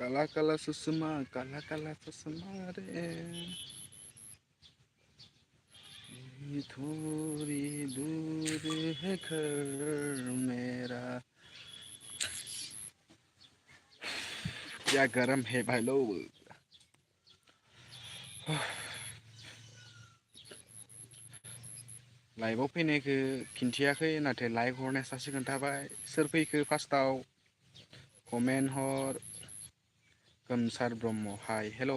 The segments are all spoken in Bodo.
काला काला सुषमा काला काला चश्मा रे थोड़ी दूर है घर मेरा क्या गरम है भाई लोग लाइभआव फैनायखौ खिन्थियाखै नाथाय लाइक हरनाय सासे खोन्थाबाय सोर फैखो फार्स्टआव कमेन्ट हर गोमसार ब्रह्म हाय हेल'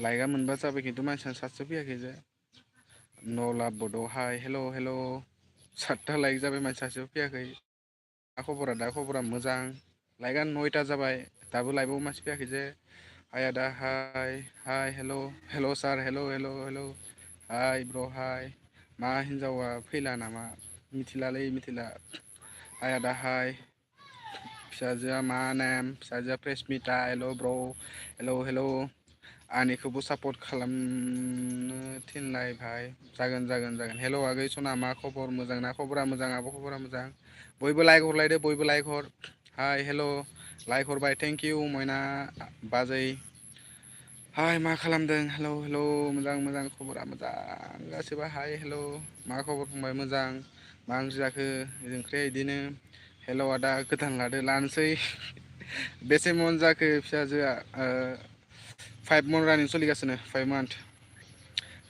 लाइकआ मोनबा जाबाय खिन्थु मानसियानो सासे फैयाखै जे नला बड' हाय हेल' हेल' 7टा लाइक जाबाय मानसि सासेबो फैयाखै दा खबरा मोजां लाइकआ 9टा जाबाय दाबो लाइभआव मानसि फैयाखै जे हाय आदा हाय हाय हेल' हेल' सार हेल' हेल' हेल' हाय ब्र हाय मा हिन्जावा फैला नामा मिथिलालै मिथिला हाय आदा हाय फिसाजोआ मा नेम फिसाजोआ प्रेसमिता हेल' ब्र हेल' हेल' आंनिखौबो सापर्ट खालामनो थिनलाय भाइ जागोन जागोन जागोन हेल' आगै सना मा खबर मोजां ना खबरा मोजां आब' खबरा मोजां बयबो लाइक हरलायदो बयबो लाइक हर हाय हेल' लाइक हरबाय थेंक इउ मयना बाजै हाय मा खालामदों हेल' हेल' मोजां मोजां खबरा मोजां गासिबो हाय हेल' मा खबर फंबाय मोजां मा ओंख्रि जाखो ओंख्रिया बिदिनो हेल' आदा गोदान लादो लानोसै बेसे मन जाखो फिसाजोआ 5 मन रानिं सोलिगासिनो 5 मान्थ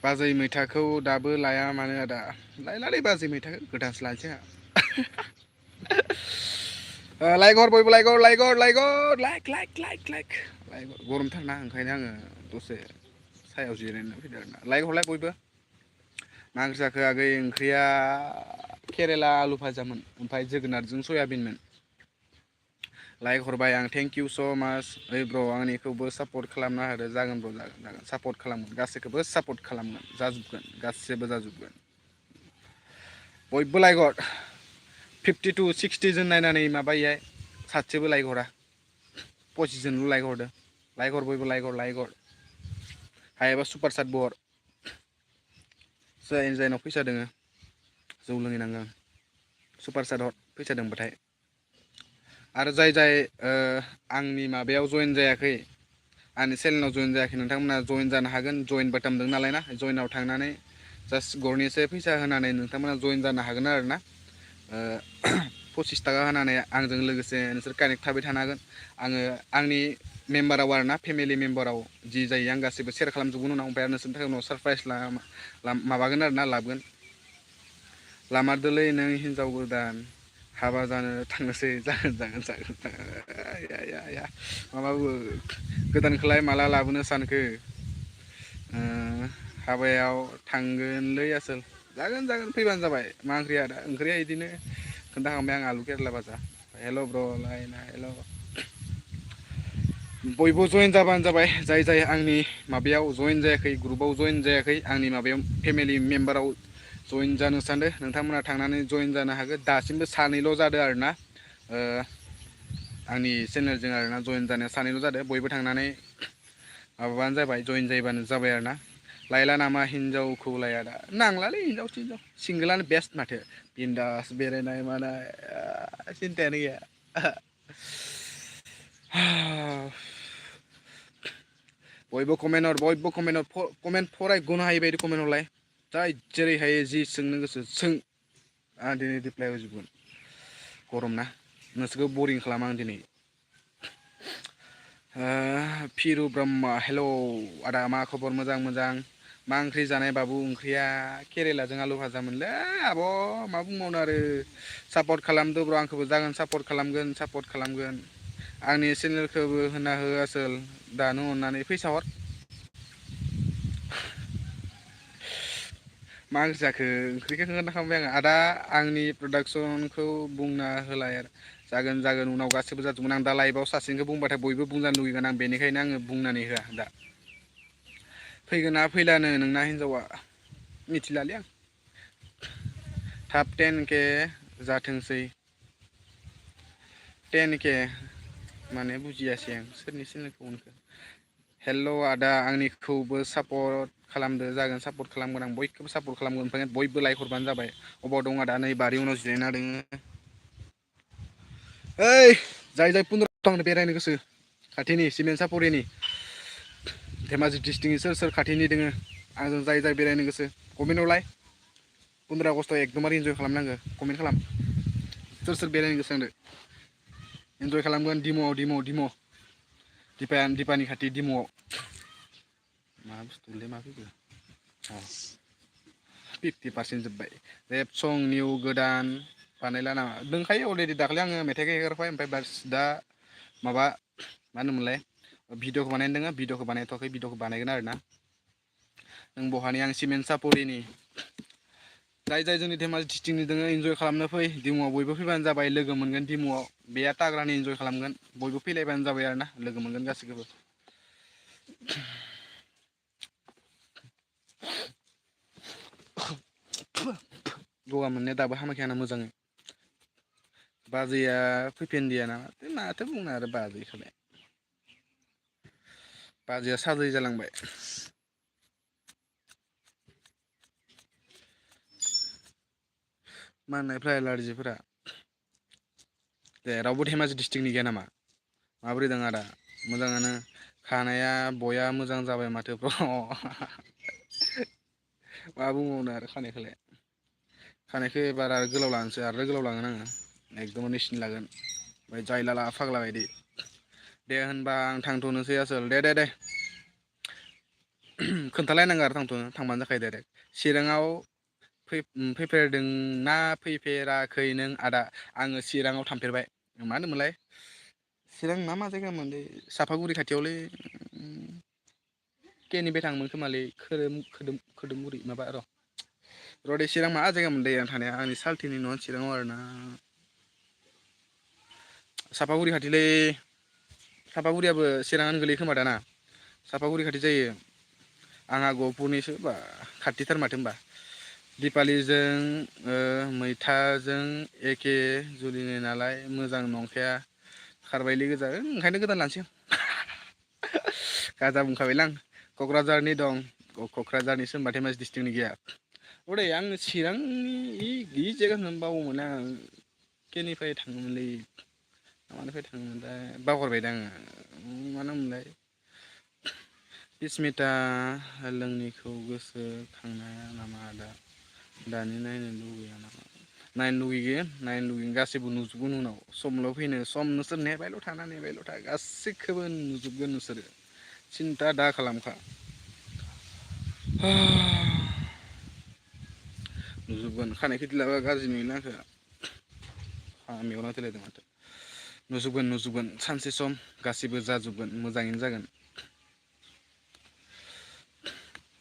बाजै मैथाखौ दाबो लाया मानो आदा लायलालै बाजै मैथाखौ गोदानसो लानोसै आंहा लाइक हर बयबो लाइक हर लाइक हर लाइक हर like like like like like गरमथारना ओंखायनो आङो दसे सायाव जिरायना फैदों आरोना लाइक हरलाय बयबो मा ओंख्रि जाखो आगै ओंख्रिया केरेला आलु भाजामोन ओमफ्राय जोगोनारजों सयाबिनमोन लाइक हरबाय आं थेंक इउ स' माच ओइ ब्र आंनिखौबो सापर्ट खालामना होदो जागोन ब्र जागोन जागोन सापर्ट खालामगोन गासैखौबो सापर्ट खालामगोन जाजोबगोन गासैबो जाजोबगोन बयबो लाइक हर 52 60 जोन नायनानै माबायैहाय सासेबो लाइक हरा 25 जनल' लाइक हरदो लाइक हर बयबो लाइक हर हायोबा सुपार चाटबो हर जायनाव फैसा दोङो जौ लोंहैनांगौ सुपार चाट हर फैसा दोंबाथाय आरो जाय जाय आंनि माबायाव जइन जायाखै आंनि चेनेलाव जइन जायाखै नोंथांमोना जइन जानो हागोन जइन बाटोन दं नालाय ना जइनाव थांनानै जास्ट गरनैसो फैसा होनानै नोंथांमोना जइन जानो हागोन आरो ना 25 थाखा होनानै आंजों लोगोसे नोंसोर कानेक्ट थाबाय थानो हागोन आङो आंनि मेम्बाराव आरो ना फेमिलि मेम्बाराव जि जायो आं गासैबो सेयार खालामजोबगोन उनाव ओमफ्राय नोंसोरनि थाखाय उनाव सारप्राइज माबागोन आरो ना लाबोगोन लामारदोलै नों हिनजाव गोदान हाबा जानो थांनोसै जागोन जागोन जागोन माबाबो गोदानखौलाय माला लाबोनो सानखो हाबायाव थांगोनलै आसोल जागोन जागोन फैबानो जाबाय मा ओंख्रिया दा ओंख्रिया बिदिनो खोन्थाखांबाय आं आलु केरेला भाजा हेल' ब्र लायना हेल' बयबो जइन जाबानो जाबाय जाय जाय आंनि माबायाव जइन जायाखै ग्रुपाव जइन जायाखै आंनि माबायाव फेमिलि मेम्बाराव जइन जानो सानदों नोंथांमोना थांनानै जइन जानो हागोन दासिमबो सानैल' जादों आरो ना आंनि चेनेलजों आरोना जइन जानाया सानैल' जादों बयबो थांनानै माबाबानो जाबाय जइन जायोबानो जाबाय आरो ना लायला नामा हिनजावखौ लाया दा नांलालै हिनजाव सिंगोलानो बेस्ट माथो बिन्दास बेरायनाय मानाय सिन्थायानो गैया बयबो कमेन्ट हर बयबो कमेन्ट फरायगनो हायि बायदि कमेन्ट हरलाय जाय जेरै हायो जि सोंनो गोसो सों आं दिनै रिप्लाय होजोबगोन गरम ना नोंसोरखौ बरिं खालामा आं दिनै फिरु ब्रह्म हेल' आदा मा खबर मोजां मोजां मा ओंख्रि जानाय बाबु ओंख्रिया केरेलाजों आलु भाजामोनलै आब' मा बुंबावनो आरो सापर्ट खालामदो ब्र आंखौबो जागोन सापर्ट खालामगोन आंनि चेनेलखौबो होना हो आसोल दानो अननानै फैसा हर मा ओंख्रि जाखो ओंख्रिखौ खोन्थाखांबाय आङो आदा आंनि प्रडाक्सनखौ बुंना होलाय आरो जागोन उनाव गासैबो जाजोबगोन आं दा लाइभआव सासेनिखौ बुंबाथाय बयबो बुंजानो लुगैगोन आं बेनिखायनो आङो बुंनानै होआ दा फैगोन ना फैलानो नोंना हिनजावा मिथिलालै आं थाब 10K जाथोंसै 10K माने बुजियासै आं सोरनि चेनेलखौ होनखो हेल' आदा आंनिखौबो सापर्ट खालामदो जागोन सापर्ट खालामगोन आं बयखौबो सापर्ट खालामगोन ओमफ्राय बयबो लाइक हरबानो जाबाय अबाव दं आदा नै बारि उनाव जिरायना दोङो ओइ जाय 15 आंनो बेरायनो गोसो खाथिनि सिमेन्ट सापरिनि धेमाजि डिस्ट्रिक्टनि सोर खाथिनि दोङो आंजों जाय बेरायनो गोसो कमेन्टआवलाय 15 आगष्टआव एकदमबारे इन्जय खालामनांगो कमेन्ट खालाम सोर बेरायनो गोसो आंदो इन्जय खालामगोन दिम दिपानि खाथि दिम'आव मा बुस्थुलै मा फैखो 50% जोब्बाय रेप सं निउ गोदान बानायला नामा दंखायो अलरेडि दाख्लै आङो मेथाइखौ हेगारबाय ओमफ्राय बास दा माबा मा होनोमोनलाय भिडिअखौ बानायनो दोङो भिडिअखौ बानायथ'वाखै भिडिअखौ बानायगोन आरोना नों बहानि आं सिमेन्ट सापरिनि जाय जोंनि धेमाजि डिस्ट्रिक्टनि दोङो इन्जय खालामनो फै दिमुआव बयबो फैबानो जाबाय लोगो मोनगोन दिमुआव बेया ताग्रानि इन्जय खालामगोन बयबो फैलायबानो जाबाय आरो ना लोगो मोनगोन गासैखौबो गगा मोननाया दाबो हामाखै आंना मोजाङै बाजैया फैफिनदिया नामा माथो बुंनो आरो बाजैखौलाय बाजैया साजै जालांबाय माननायफ्रा एलार्जिफोरा दे रावबो धेमाजि डिस्ट्रिक्टनि गैया नामा माबोरै दं आदा मोजाङानो खानाया बया मोजां जाबाय माथो ब्र मा बुंबावनो आरो खानायखौ एबार आरो गोलाव लानोसै आरो गोलाव लागोन आङो एकदम सिन लागोन ओमफ्राय जायला फाग्ला बायदि दे होनबा आं थांथ'नोसै आसोल दे खोन्थालायनांगौ आरो थांबानो जाखायो डाइरेक्ट चिराङाव फैफेरदोंना फैफेराखै नों आदा आङो चिराङाव थांफेरबाय मा होनोमोनलाय चिरां मा जायगामोनलै सापागुरि खाथियावलै केनिफ्राय थाङोमोन खोमालै खोदोमगुरि माबा र' दे चिरां मा जायगा मोनलै आं थानाया आंनि सालथिनि न'आ चिराङाव आरोना सापागुरि खाथिलै सापागुरियाबो चिराङानो गोलैयो खोमा दाना सापागुरि खाथि जायो आंहा गहपुरनिसो बा खाथिथार माथो होनबा दिपालिजों मैथाजों एखे जुलिनि नालाय मोजां नंखाया खारबायलै गोजा ओंखायनो गोदान लानोसै आं गाजा बुंखाबायलै आं क'क्राझारनि दं क'क्राझारनिसो होनबा धेमाजि डिस्ट्रिक्टनि गैया हदै आङो चिरांनि इ जायगाखौनो बावोमोन आं केनिफ्राय थाङोमोनलै मानिफ्राय थाङोमोनलाय बावगारबायदों आङो मा नाममोनलाय इसमिता लोंनिखौ गोसोखांनाया नामा आदा दानि नायनो लुगैया नामा नायनो लुगैगोन गासैबो नुजोबगोन उनाव समल' फैनो सम नोंसोर नेबायल' था गासैखौबो नुजोबगोन नोंसोरो सिन्था दा खालामखा नुजोबगोन खानायखौ इदि लाबा गाज्रि नुयोना आंखो मेगनाव थेलायदों माथो नुजोबगोन सानसे सम गासिबो जाजोबगोन मोजाङैनो जागोन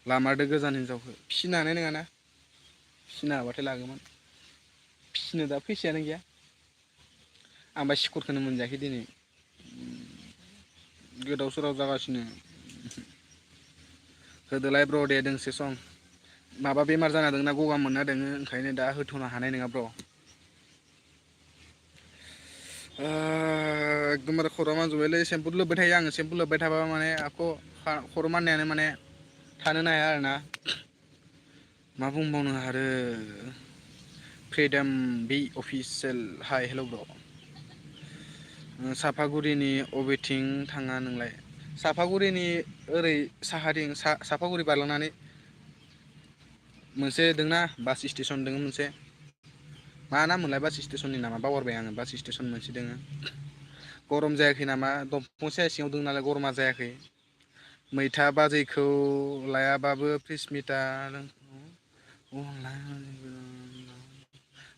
लामारदो गोजान हिनजावखौ फिसिनो हानाय नङाना फिसिनो हाबाथाय लागौमोन फिसिनो दा फैसायानो गैया आंबा सिकुरखौनो मोनजायाखै दिनै गोदाव सोराव जागासिनो होदोलाय ब्र' दे दोंसे सम माबा बेमार जाना दंना गगा मोनना दोङो ओंखायनो दा होथ'नो हानाय नङा ब्र' एकदमबारे खर'आ मानजोब्बायलै सेम्पु लोबबाय थायो आङो सेम्पु लोबबाय थाबा माने आख' खर' माननायानो माने थानोनो हाया आरोना मा बुंबावनो आरो फ्रिदम बि अफिसियेल हाय हेल' ब्र' सापागुरिनि अबेथिं थाङा नोंलाय सापागुरिनि ओरै साहाथिं सापागुरि बारलांनानै मोनसे दंना बास स्टेसन दङ मोनसे मा नाम मोनलाय बास स्टेसननि नामा बावगारबाय आङो बास स्टेसन मोनसे दङो गरम जायाखै नामा दंफां साया सिङाव दं नालाय गरमा जायाखै मैथा बाजैखौ लायाबाबो फ्रिसमिता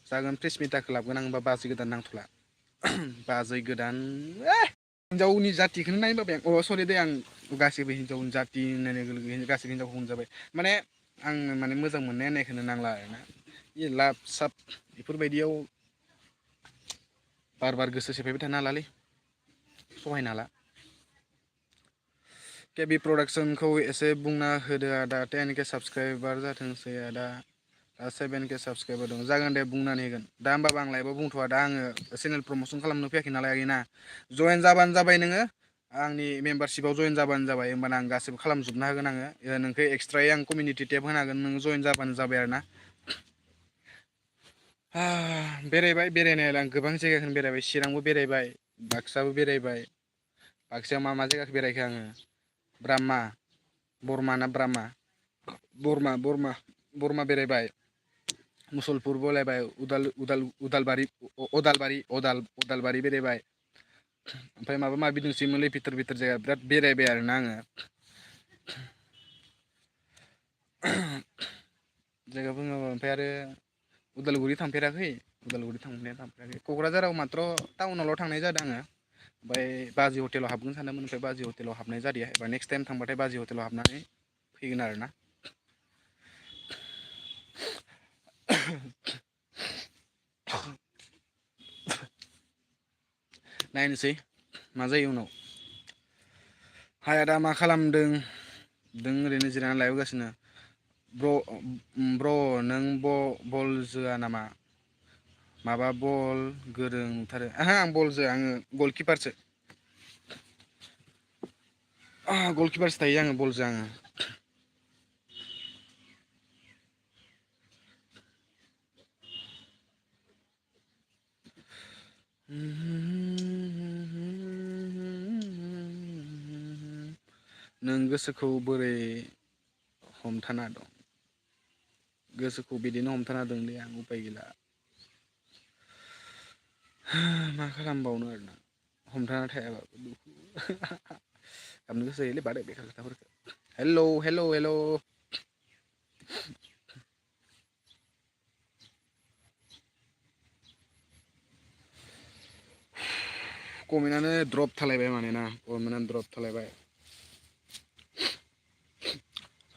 जागोन फ्रिसमिताखौ लाबोगोन आं होनबा बाजै गोदान नांथ'ला बाजै गोदान हिनजावनि जाथिखौनो नायनो बाबाय आं सरि दे आं गासैबो हिनजावनि जाथि होननाय लोगो लोगो गासैबो हिनजावखौ होनजाबाय माने आं माने मोजां मोननाय होननायखौनो नांला आरोना लाभ साब बेफोरबायदियाव बार बार गोसो सेफायबाय थानो हालालै सहायनो हाला केबि प्रडाक्सनखौ एसे बुंना होदो आदा 10K साबसक्राइबार जाथोंसै आदा दा 7K साबसक्राइबार दं जागोन दे बुंनानै होगोन दा होमबाबो आं लाइभआव बुंथ'वा दा आङो चेनेल प्रमसन खालामनो फैयाखै नालाय आगैना जयेन जाबानो जाबाय नोङो आंनि मेम्बारशिपाव जयेन जाबानो जाबाय होमबाना आं गासिबो खालामजोबना होगोन आङो नोंखौ एक्सट्रायै आं कमिउनिटि टेब होनो हागोन नों जयेन जाबानो जाबाय आरो ना बेरायबाय बेरायनायालाय आं गोबां जायगाखौनो बेरायबाय चिरांबो बेरायबाय बाक्साबो बेरायबाय। बाक्सायाव मा मा जायगाखौ बेरायखो आङो ब्राह्मा बरमा ना ब्राह्मा बरमा बेरायबाय मुसलपुर बेरायबाय उदालबारि बेरायबाय ओमफ्राय माबा माबि दंसोयोमोनलै भिथोर जायगा बिराद बेरायबाय आरोना आङो जायगा बुङोबा ओमफ्राय आरो उदालगुरि थांफेराखै क'क्राझाराव माथ्र टाउनावल' थांनाय जादों आङो ओमफ्राय बाजै हटेलाव हाबगोन सानदोंमोन ओमफ्राय बाजै हटेलाव हाबनाय जादिया एबा नेक्स्ट टाइम थांबाथाय बाजै हटेलाव हाबनानै फैगोन आरोना नायनोसै मा जायो उनाव हाया दा मा खालामदों दों ओरैनो जिरायनानै लाइभ होगासिनो ब्र' नों बल जोआ नामा माबा बल गोरों नुथारो ओहो आं बल जोआ आङो गलकिपारसो गलकिपारसो थायो आङो बल जोआ आङो नों गोसोखौ बोरै हमथाना दं गोसोखौ बिदिनो हमथाना दंलै आं उफाय गैला मा खालामबावनो आरोना हमथाना थायाबाबो दुखु गाबनो गोसो जायोलै बाद हो बेखार खोथाफोरखौ हेलौ कमेन्टआनो द्रप थालायबाय माने ना कमेन्टआनो द्रप थालायबाय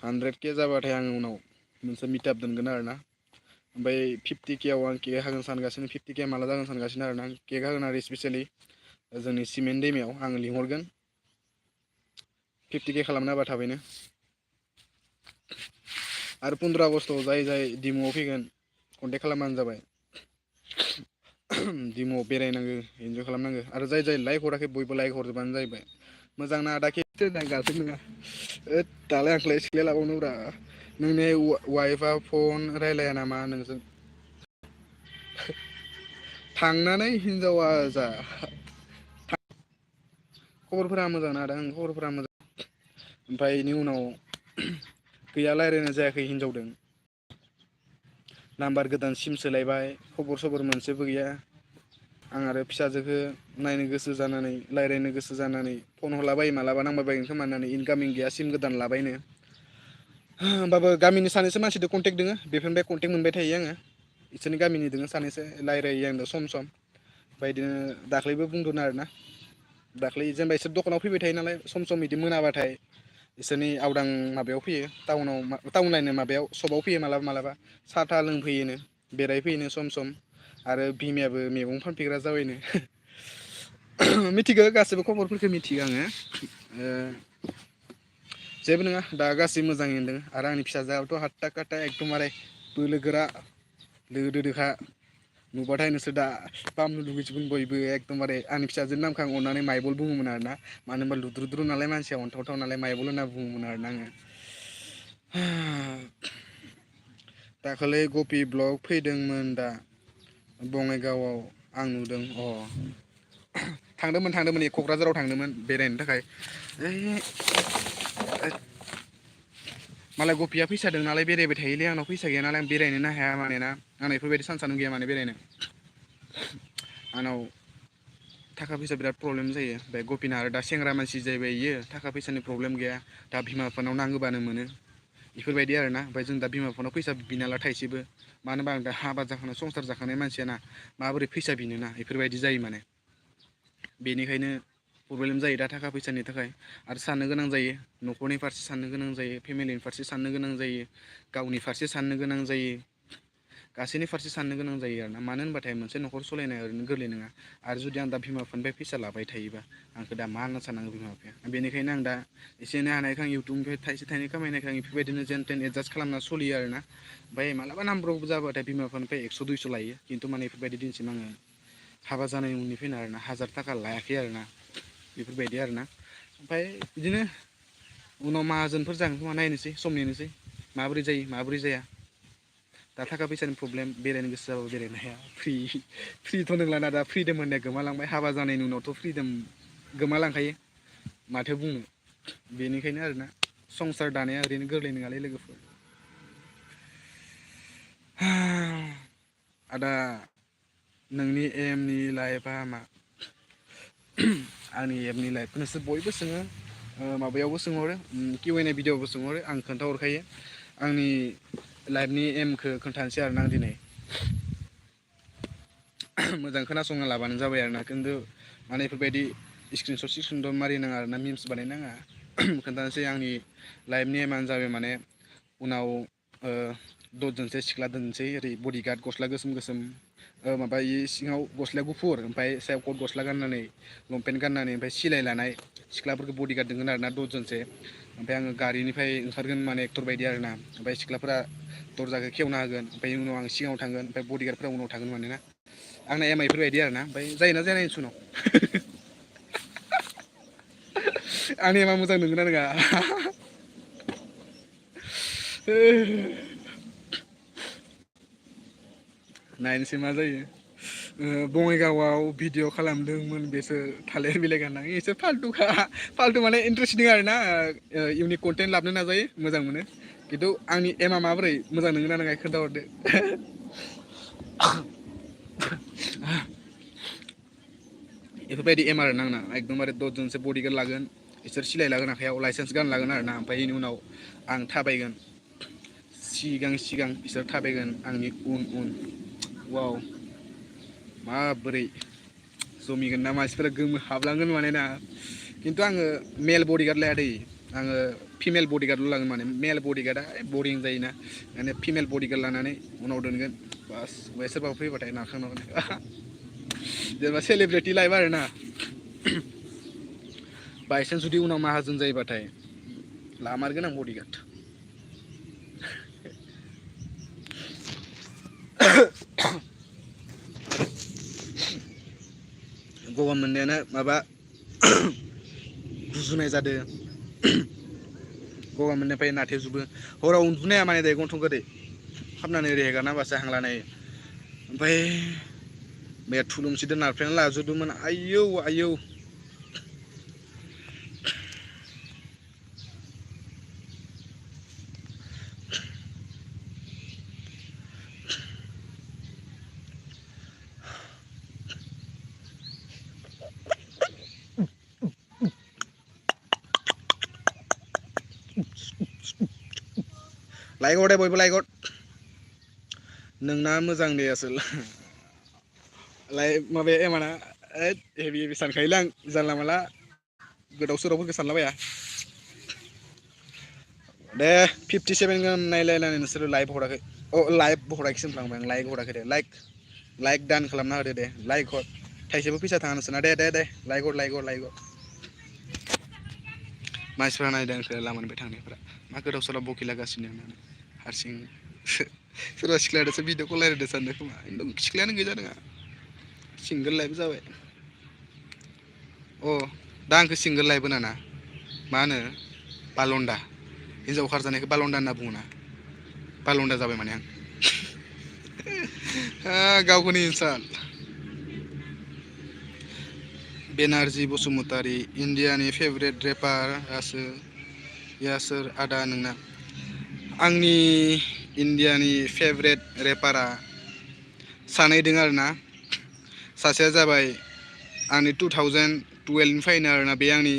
100K जाबाथाय आङो उनाव मोनसे मिटाप दोनगोन आरोना ओमफ्राय 50K आव आं केक हागोन सानगासिनो 50K माला जागोन सानगासिनो आरोना केक हागोन आरो स्पेसियेलि जोंनि सिमेन्ट दैमायाव आङो लिंहरगोन 50K खालामना होबा थाबैनो आरो 15 आगष्टआव जाय डिमुआव फैगोन कन्टेक्ट खालामबानो जाबाय डिमुआव बेरायनांगो इन्जय खालामनांगो आरो जाय लाइक हराखै बयबो लाइक हरजोबानो जाहैबाय मोजां ना आदा केक गाज्रि नङा होद दालाय आंखौलाय सिख्लाय लाबावनोब्रा नोंनि वाइफआ फन रायलाया नामा नोंजों थांनानै हिनजावा जा खबरफोरा मोजां ना आदा खबरफोरा मोजां ओमफ्राय बेनि उनाव गैया रायज्लायनाय जायाखै हिनजावदों नाम्बार गोदान सिम सोलायबाय खबर सबर मोनसेबो गैया आं आरो फिसाजोखौ नायनो गोसो जानानै रायज्लायनो गोसो जानानै फन हरलाबायो मालाबा नांबाय बायगोन खोमा होननानै इनकामिं गैया सिम गोदान लाबायनो होमबाबो गामिनि सानैसो मानसिजों कन्टेक्ट दङो बेफोरनिफ्राय कन्टेक्ट मोनबाय थायो आङो बिसोरनि गामिनि दङो सानैसो रायलायो आंजों सम ओमफ्राय बिदिनो दाख्लैबो बुंदों आरोना दाख्लै जेनेबा इसोर दखानाव फैबाय थायो नालाय सम बिदि मोनाबाथाय बिसोरनि आवदां माबायाव फैयो टाउन लायनो माबायाव सकाव फैयो मालाबा साहा था लोंफैयोनो बेरायफैयोनो सम आरो बिमायाबो मैगं फानफैग्रा जाबायनो मिथिगौ गासैबो खबरफोरखौ मिथिगौ आङो जेबो नङा दा गासैबो मोजाङैनो दङ आरो आंनि फिसाजोआबोथ' हाथ्था खाथ्था एकदमबारे बोलो गोरा दोखा नुबाथाय नोंसोर दा फाहामनो लुगैजोबगोन बयबो एकदमबारे आंनि फिसाजोनि नामखौ आं अननानै माइबल बुङोमोन आरोना मानो होनबा लुद्रुद्रु नालाय मानसिया अन्थावथाव नालाय माइबल होनना बुङोमोन आरोना आङो दाखालि कफि ब्लग फैदोंमोन दा बङाइगावआव आं नुदों थांदोंमोन क'क्राझाराव थांदोंमोन बेरायनो थाखाय मालाय गफिया फैसा दं नालाय बेरायबाय थायोलै आंनाव फैसा गैया नालाय आं बेरायनोनो हाया मानोना आंना बेफोरबायदि सान्सआनो गैया माने बेरायनो आंनाव थाखा फैसा बिराद प्रब्लेम जायो ओमफ्राय गफिना आरो दा सेंग्रा मानसि जाहैबाय इयो थाखा फैसानि प्रब्लेम गैया दा बिमा बिफानाव नांगौबानो मोनो बेफोरबायदि आरोना ओमफ्राय जों दा बिमा बिफानाव फैसा बिनाला थाइसेबो मानो होनबा आं दा हाबा जाखानाय संसार जाखानाय मानसियाना माबोरै फैसा बिनोना बेफोरबायदि जायो माने बेनिखायनो प्रब्लेम जायो दा थाखा फैसानि थाखाय आरो साननो गोनां जायो न'खरनि फारसे साननो गोनां जायो फेमिलिनि फारसे साननो गोनां जायो गावनि फारसे साननो गोनां जायो गासैनि फारसे साननो गोनां जायो आरोना मानो होनबाथाय मोनसे न'खर सालायनाया ओरैनो गोरलै नङा आरो जुदि आं दा बिमा बिफानिफ्राय फैसा लाबाय थायोबा आंखौ दा मा होनना साननांगौ बिमा बिफाया बेनिखायनो आं दा एसे एनै हानायखाय आं इउटुबनिफ्राय थाइसे थाइनै खामायनायखाय आं बेफोरबायदिनो जेन थेन एडजास्ट खालामना सोलियो आरोना ओमफ्राय मालाबा नांब्रबगौ जाबाथाय बिमा बिफानिफ्राय 100 200 लायो खिन्थु माने बेफोरबायदि दिनसिम आङो हाबा जानाय उननिफ्रायनो आरोना 1000 थाखा लायाखै आरोना बेफोरबायदि आरोना ओमफ्राय बिदिनो उनाव माहाजोनफोर जागोन खोमा नायनोसै सम नेनोसै माबोरै जायो माबोरै जाया दा थाखा फैसानि प्रब्लेम बेरायनो गोसो जाबाबो बेरायनो हाया फ्रिथ' नंलाना दा फ्रिदम होननाया गोमालांबाय हाबा जानायनि उनावथ' फ्रिदम गोमालांखायो माथो बुंनो बेनिखायनो आरोना संसार दानाया ओरैनो गोरलै नङालै लोगोफोर आदा नोंनि एमनि लाइफआ मा आंनि एमनि लाइफखौ नोंसोर बयबो सोङो माबायावबो सोंहरो किउ एन ए भिडिअ'आवबो सोंहरो आं खोन्थाहरखायो आंनि लाइफनि एमखौ खोन्थानोसै आरोना आं दिनै मोजां खोनासंना लाबानो जाबाय आरोना खिन्थु माने बेफोरबायदि स्क्रिनसट सिक्रिनसट मारिनाङा आरोना मिम्स बानायनाङा खोन्थानोसै आंनि लाइफनि एमानो जाबाय माने उनाव दसजनसो सिख्ला दोनसै ओरै बडिगार्ड गस्ला गोसोम गोसोम माबा सिङाव गस्लाया गुफुर ओमफ्राय सायाव कट गस्ला गाननानै लंपेन्ट गाननानै ओमफ्राय सिलाय लानाय सिख्लाफोरखौ बडिगार्ड दोंगोन आरोना दसजनसो ओमफ्राय आङो गारिनिफ्राय ओंखारगोन माने एक्टर बायदि आरोना ओमफ्राय सिख्लाफोरा दरजाखौ खेवना होगोन ओमफ्राय उनाव आं सिगाङाव थांगोन ओमफ्राय बडिगार्डफोरा उनाव थागोन मानोना आंना एमआ इफोरबायदि आरोना ओमफ्राय जायोना जाया नायनोसै उनाव आंनि एमआ मोजां नंगोना नङा नायनोसै मा जायो बङाइगावआव भिडिअ खालामदोंमोन बेसो थालिर बिलाइ गाननानै एसे फाल्थु माने इन्टारेस्टिं आरोना इउनिक कन्टेन्ट लाबोनो नाजायो मोजां मोनो खिन्थु आंनि एमआ माबोरै मोजां नोंगोना नङा खोन्थाहरदो बेफोरबायदि एम आरो आंना एकदमबारे दसजनसो बडिगार्ड लागोन बिसोर सिलाय लागोन आखायाव लाइसेन्स गान लागोन आरोना ओमफ्राय बेनि उनाव आं थाबायगोन सिगां सिगां बिसोर थाबायगोन आंनि उन उन वाव माबोरै जमिगोन ना मानसिफोरा गोमो हाबलांगोन माने ना खिन्थु आङो मेल बडिगार्ड लाया दै आङो फिमेल बडिगार्डल' लागोन माने मेल बडिगार्डआ बरिं जायोना माने फिमेल बडिगार्ड लानानै उनाव दोनगोन बास ओमफ्राय सोरबाफोर फैबाथाय नारखांनांगोन जेनेबा सेलिब्रिटि लाइफ आरोना बायसान्स जुदि उनाव माहाजोन जायोबाथाय लामारगोन आं बडिगार्ड गगा मोननायानो माबा गुजुनाय जादों गगा मोननायनिफ्राय नाथेजोबो हराव उन्दुनाया माने दायो गन्थं गोदै खालामनानै ओरै हेगारना होबासो हां लानो हायो ओमफ्राय बे थुलुंसिजों नारफ्लेना लाजोबदोंमोन आयौ आयौ लाइक हर दे बयबो लाइक हर नोंना मोजां दे आसोल लाइक माबाया एमाना हेभि हेभि सानखायोलै आं जानला मानला गोदाव सोरावफोरखौ सानलाबाया दे 57 गाहाम नायलायनानै नोंसोरो लाइभ हराखै अ लाइभ हराखैसो होनफ्लांबाय आं लाइक हराखै दे लाइक दान खालामना होदो दे लाइक हर थाइसेबो फैसा थाङा नोंसोरना दे लाइक हर लाइक हर लाइक हर मानसिफ्रा नायदों आंखौ लामानिफ्राय थांनायफ्रा मा गोदाव सोराव बकिलागासिनो होननानै हारसिं सोरबा सिख्लायासो भिडिअ कल रायलायदो सानदों खोमा सिख्लायानो गैजा नङा सिंगोल लाइफ जाबाय अ दा आंखौ सिंगोल लाइफ होनाना मा होनो बालन्दा हिनजाव खारजानायखौ बालन्दा होनना बुङोना बालन्दा जाबाय माने आं गावखौनो इनसाल्ट बेनारजि बसुमतारी इण्डियानि फेभरेट रेपार यासोर आदा नोंना आंनि इण्डियानि फेभरेट रेपारा सानै दङ आरोना सासेया जाबाय आंनि 2012निफ्रायनो आरोना बे आंनि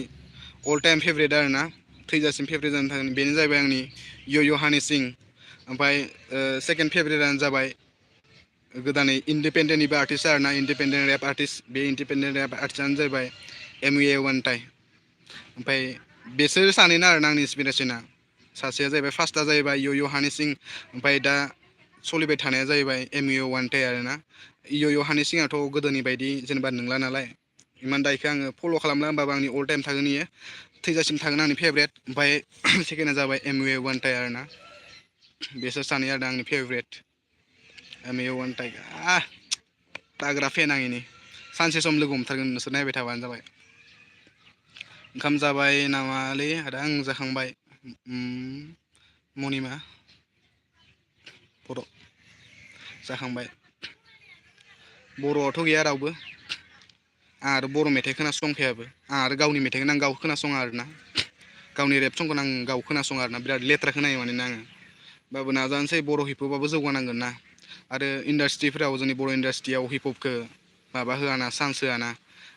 अल टाइम फेभरेट आरोना थैजासिम फेभरेट जानो थागोन बेनो जाहैबाय आंनि इय' हानि सिं ओमफ्राय सेकेन्ड फेभरेटआनो जाबाय गोदानै इन्डिपेन्डेन्टनिबो आर्टिस्ट आरोना इन्डिपेन्डेन्ट रेप आर्टिस्ट बे इन्डिपेन्डेन्ट रेप आर्टिस्टआनो जाहैबाय MUA1 ओमफ्राय बेसोर सानैना आरोना आंनि इन्सपिरेसना सासेया जाहैबाय फार्स्टआ जाहैबाय इय' हानि सिं ओमफ्राय दा सोलिबाय थानाया जाहैबाय MUA1 आरोना इय' हानि सिङाथ' गोदोनि बायदि जेनेबा नंला नालाय इमान दा इखौ आङो फल' खालामला होमबाबो आंनि अल टाइम थागोन इयो थैजासिम थागोन आंनि फेभरेट ओमफ्राय सेकेन्डआ जाबाय MUA1 आरोना बेसोर सानै आरो आंनि फेभरेट MUA1 ताग्रा फेन आं इनि सानसे सम लोगो हमथारगोन नोंसोर नायबाय थाबानो जाबाय ओंखाम जाबाय नामालै आदा आं जाखांबाय मनिमा बर' जाखांबाय बर'आवथ' गैया रावबो आं आरो बर' मेथाइ खोनासंखायाबो आं आरो गावनि मेथाइखौनो आं गाव खोनासङा आरोना गावनि रेप संखौनो आं गाव खोनासङा आरोना बिराद लेथ्रा खोनायो माने आङो बाबो नाजानोसै बर' हिपहपबाबो जौगानांगोन ना आरो इन्डास्ट्रिफोराव जोंनि बर' इन्डास्ट्रियाव हिपहपखौ माबा होआना चान्स होआना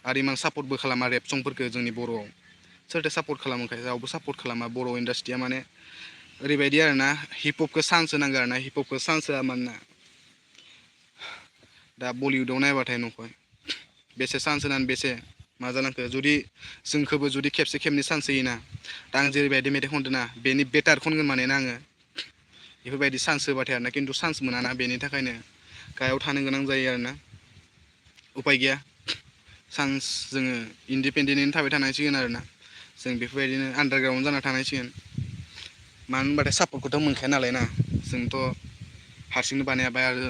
आरो इमान सापर्टबो खालामा रेप संफोरखौ जोंनि बर'आव सोरथो सापर्ट खालामोखाय रावबो सापर्ट खालामा बर' इन्डास्ट्रिया माने ओरैबायदि आरोना हिपहपखौ चान्स होनांगौ आरोना हिपहपखौ चान्स होआ मानोना दा बलिउडआव नायबाथाय नंखाय बेसे चान्स होनानै बेसे मा जालांखो जुदि जोंखौबो जुदि खेबसे खेबनै चान्स होयोना दा आं जेरैबायदि मेथाइ खनदोंना बेनि बेटार खनगोन माने ना आङो बेफोरबायदि चान्स होबाथाय आरोना खिन्थु चान्स मोनाना बेनि थाखायनो गाहायाव थानो गोनां जायो आरोना उफाय गैया चान्स जोङो इन्डिपेन्डेन्टैनो थाबाय थानांसिगोन आरोना जों बेफोरबायदिनो आन्दारग्राउन्ड जाना थानांसिगोन मानो होनबाथाय सापर्टखौथ' मोनखाया नालाय ना जोंथ' हारसिंनो बानायाबा आरो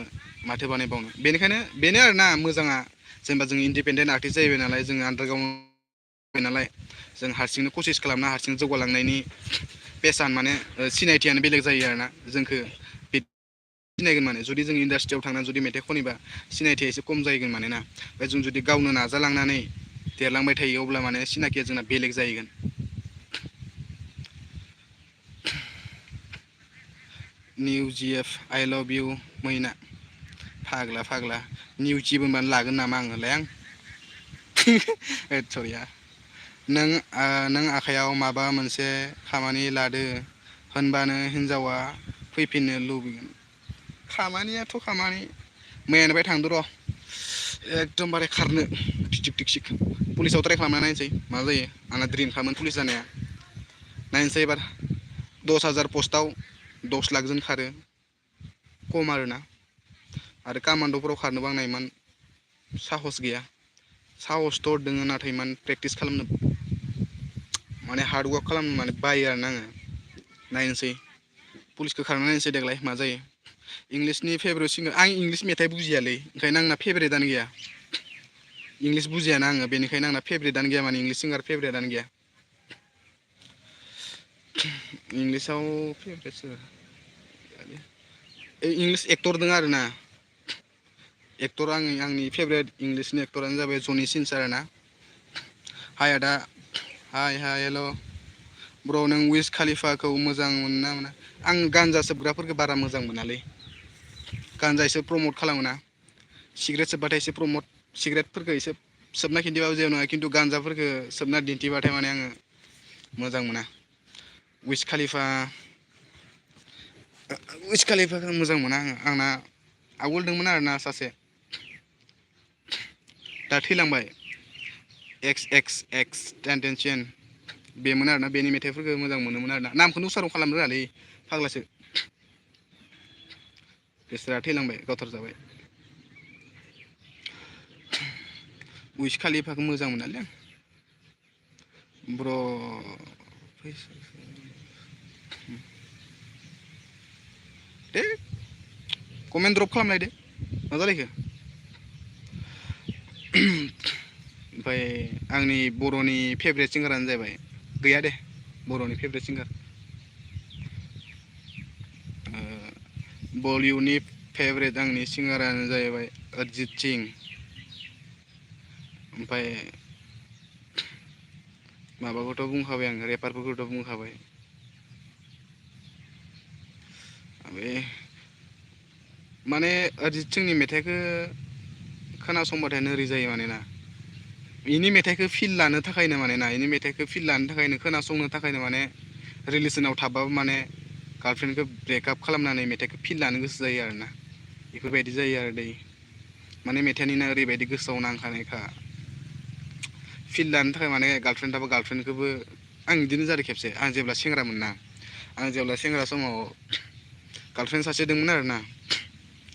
माथो बानायबावनो बेनिखायनो बेनो आरोना मोजाङा जेनेबा जों इन्डिपेन्डेन्ट आर्टिस्ट जाहैबाय नालाय जोङो आन्दारग्राउन्ड नालाय जों हारसिंनो कसिस खालामना हारसिं जौगालांनायनि पेसान माने सिनायथियानो बेलेग जायो आरोना जोंखौ सिनायगोन माने जुदि जों इन्डास्ट्रियाव थांनानै जुदि मेथाइ खनोबा सिनायथिया एसे खम जाहैगोन माने ना ओमफ्राय जों जुदि गावनो नाजालांनानै देरलांबाय थायो अब्ला माने सिनाखिया जोंना बेलेग जाहैगोन निउ जि एफ आइ लाभ इउ मैना फाग्ला निउ जिबो होनबानो लागोन नामा आङोलाय आं सरिया नों आखाइयाव माबा मोनसे खामानि लादो होनबानो हिनजावा फैफिननो लुबैगोन खामानियाथ' खामानि मैयानिफ्राय थांदो र' एकदमबारे खारनो थिक पुलिसाव ट्राय खालामना नायनोसै मा जायो आंना द्रिम खामोन पुलिस जानाया नायनोसै एबार 10,000 पस्टआव 10 लाख जोन खारो खम आरोना आरो कामान्ड'फोराव खारनोबो आंना इमान साहस गैया साहसथ' दङो नाथाय इमान प्रेक्टिस खालामनो माने हार्डवार्क खालामनो माने बायो आरोना आङो नायनोसै पुलिसखौ खारना नायनोसै देग्लाय मा जायो इंलिसनि फेभरेट सिंगार आं इंलिस मेथाइ बुजियालै ओंखायनो आंना फेभरेटआनो गैया इंलिस बुजियाना आङो बेनिखायनो आंना फेभरेटआनो गैया माने इंलिस सिंगार फेभरेटआनो गैया इंलिसाव फेभरेट सोर इंलिस एक्टर दङ आरोना एक्टर आंनि फेभरेट इंलिसनि एक्टरानो जाबाय जनि सिनस आरोना हाय आदा हाय हेल' ब्र' नों उइस खालिफाखौ मोजां मोनो ना मोना आं गानजा सोबग्राफोरखौ बारा मोजां मोनालै गानजा एसे प्रमट खालामोना सिगारेट सोबबाथाय एसे प्रमट सिगारेटफोरखौ एसे सोबना खिन्थिबाबो जेबो नङा खिन्थु गान्जाफोरखौ सोबना दिन्थिबाथाय माने आङो मोजां मोना उइस खालिफाखौ मोजां मोना आङो आंना आवगोल दंमोन आरोना सासे दा थैलांबाय एक्स एक्स एक्स टेनटेनसन बेमोन आरोना बेनि मेथाइफोरखौ मोजां मोनोमोन आरोना नामखौनो उसारन खालामनो रोङालै फाग्लासो बेसोरा थैलांबाय गावथार जाबाय उइस खालिफाखौ मोजां मोनालै आं ब्र' दे कमेन्ट द्रप खालामलायदो मा जालायखो ओमफ्राय आंनि बर'नि फेभरेट सिंगारानो जाबाय गैया दे बर'नि फेभरेट सिंगार बलिउडनि फेभरेट आंनि सिंगारानो जाहैबाय अरिजित सिं ओमफ्राय माबाखौथ' बुंखाबाय आं रेपारफोरखौथ' बुंखाबाय बे माने अरिजित सिंनि मेथाइखौ खोनासंबाथाय नोरै जायो मानोना बेनि मेथाइखौ फिल लानो थाखायनो माने ना बेनि मेथाइखौ फिल लानो थाखायनो खोनासंनो थाखायनो माने रिलेसनाव थाबाबो माने गार्लफ्रेन्डखौ ब्रेकआप खालामनानै मेथाइखौ फिल लानो गोसो जायो आरोना बेफोरबायदि जायो आरो दै माने मेथाइनिनो ओरैबायदि गोसोआव नांखानायखा फिल लानो थाखाय माने गार्लफ्रेन्डआबो गार्लफ्रेन्डखौबो आं बिदिनो जादों खेबसे आं जेब्ला सेंग्रामोन ना आं जेब्ला सेंग्रा समाव गार्लफ्रेन्ड सासे दंमोन आरोना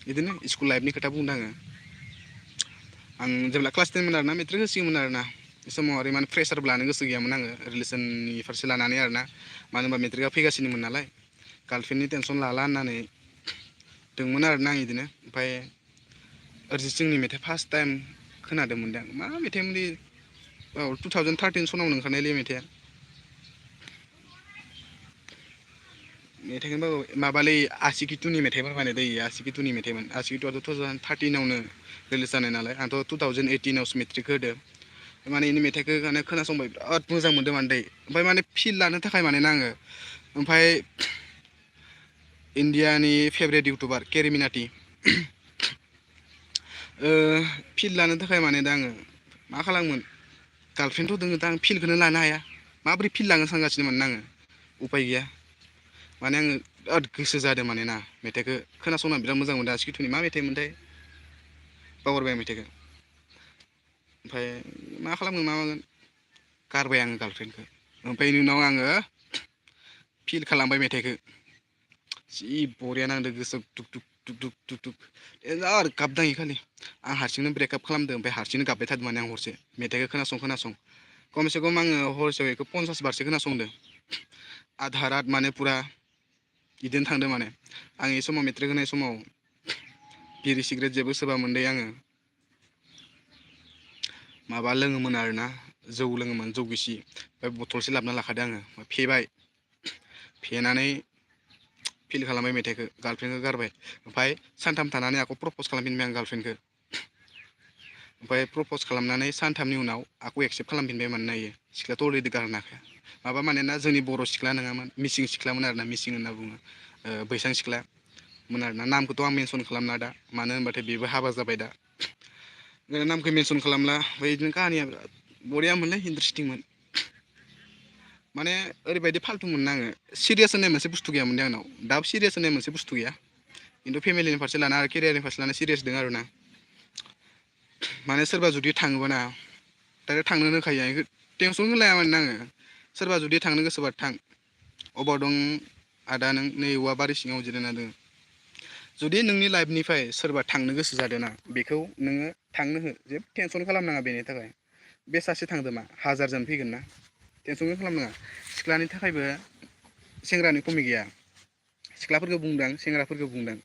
बिदिनो स्कुल लाइफनि खोथा बुंदों आं जेब्ला क्लास 10 मोन आरोना मेट्रिक होसिगौमोन आरोना बे समाव आरो इमान प्रेसारबो लानो गोसो गैयामोन आङो रिलेसननि फारसे लानानै आरोना मानो होनबा मेट्रिकआ फैगासिनोमोन नालाय गार्लफ्रेन्डनि टेनसन लाला होननानै दंमोन आरोना आं बिदिनो ओमफ्राय अरिजित सिंनि मेथाइ फार्स्ट टाइम खोनादोंमोनदां मा मेथाइमोनलै 2013 सनावनो ओंखारनायलै मेथाइआ मेथाइखौनो माबालै आसिकिटुनि मेथाइफोर बानाय दै आसिकिटुनि मेथाइमोन आसिकिटुआथ' 2013 रिलिज जानाय नालाय आंथ' 2018 मेट्रिक होदो माने इनि मेथाइखौ माने खोनासंबाय बिराद मोजां मोनदों माने दै ओमफ्राय माने फिल लानो थाखाय माने आङो ओमफ्राय इण्डियानि फेभरेट इउटुबार केरिमिनाटि फिल लानो थाखाय माने दा आङो मा खालामगोन गार्लफ्रेन्डथ' दोङो दा आं फिलखौनो लानो हाया माबोरै फिल लानो सानगासिनोमोन आङो उफाय गैया माने आङो बिराद गोसो जादों माने ना मेथाइखौ खोनासंनानै बिराद मोजां मोनदों आसिकिटुनि मा मेथाइ मोनथाय बावगारबाय आं मेथाइखौ ओमफ्राय मा खालामगोन मा मागोन गारबाय आङो गार्लफ्रेन्डखौ ओमफ्राय बेनि उनाव आङो फिल खालामबाय मेथाइखौ जि बरिया नांदों गोसोआव दुब दुब दुब दुब दुब दुब बिराद गाबदों खालि आं हारसिंनो ब्रेकआप खालामदों ओमफ्राय हारसिंनो गाबबाय थादों माने आं हरसे मेथाइखौ खोनासं खमसे खम आङो हरसेयाव बेखौ 50 बारसो खोनासंदों आधा रात माने फुरा बिदिनो थांदों माने आं बे समाव मेट्रिक होनाय समाव बिरि सिग्रेट जेबो सोबामोन दै आङो माबा लोङोमोन आरोना जौ लोङोमोन जौ गिसि ओमफ्राय बथलसे लाबोना लाखादों आङो फेबाय फेनानै फिल खालामबाय मेथाइखौ गार्लफ्रेन्डखौ गारबाय ओमफ्राय सानथाम थानानै आंखौ प्रपस खालामफिनबाय आं गार्लफ्रेन्डखौ ओमफ्राय प्रपस खालामनानै सानथामनि उनाव आंखौ एक्सेप्ट खालामफिनबाय मानोना इयो सिख्लायाथ' अलरेडि गारनो हाखाया माबा मानोना जोंनि बर' सिख्ला नङामोन मिसिं सिख्लामोन आरोना मिसिं होनना बुङो बैसां सिख्लामोन आरोना नामखौथ' आं मेनसन खालामला दा मानो होनबाथाय बेबो हाबा जाबाय दा नामखौ मेनसन खालामला ओमफ्राय बिदिनो काहानिया बिराद बरिया मोनलै इन्टारेस्टिंमोन माने ओरैबायदि फाल्थुमोन आङो सिरियास होननाय मोनसे बुस्थु गैयामोन दे आंनाव दाबो सिरियास होननाय मोनसे बुस्थु गैया खिन्थु फेमिलिनि फारसे लाना आरो केरियारनि फारसे लाना सिरियास दं आरोना माने सोरबा जुदि थाङोबाना डाइरेक्ट थांनो होखायो बेखौ टेनसनखौ लायामोन आङो सोरबा जुदि थांनो गोसोबा थां अबाव दं आदा नों नै औवा बारि सिङाव जिरायना दङ जुदि नोंनि लाइफनिफ्राय सोरबा थांनो गोसो जादों ना बेखौ नोङो थांनो हो जेबो टेनसन खालामनाङा बेनि थाखाय बे सासे थांदों मा हाजारजन फैगोन ना टेनसनखौ खालामनाङा सिख्लानि थाखायबो सेंग्रानि खमि गैया सिख्लाफोरखौ बुंदों सेंग्राफोरखौ बुंदों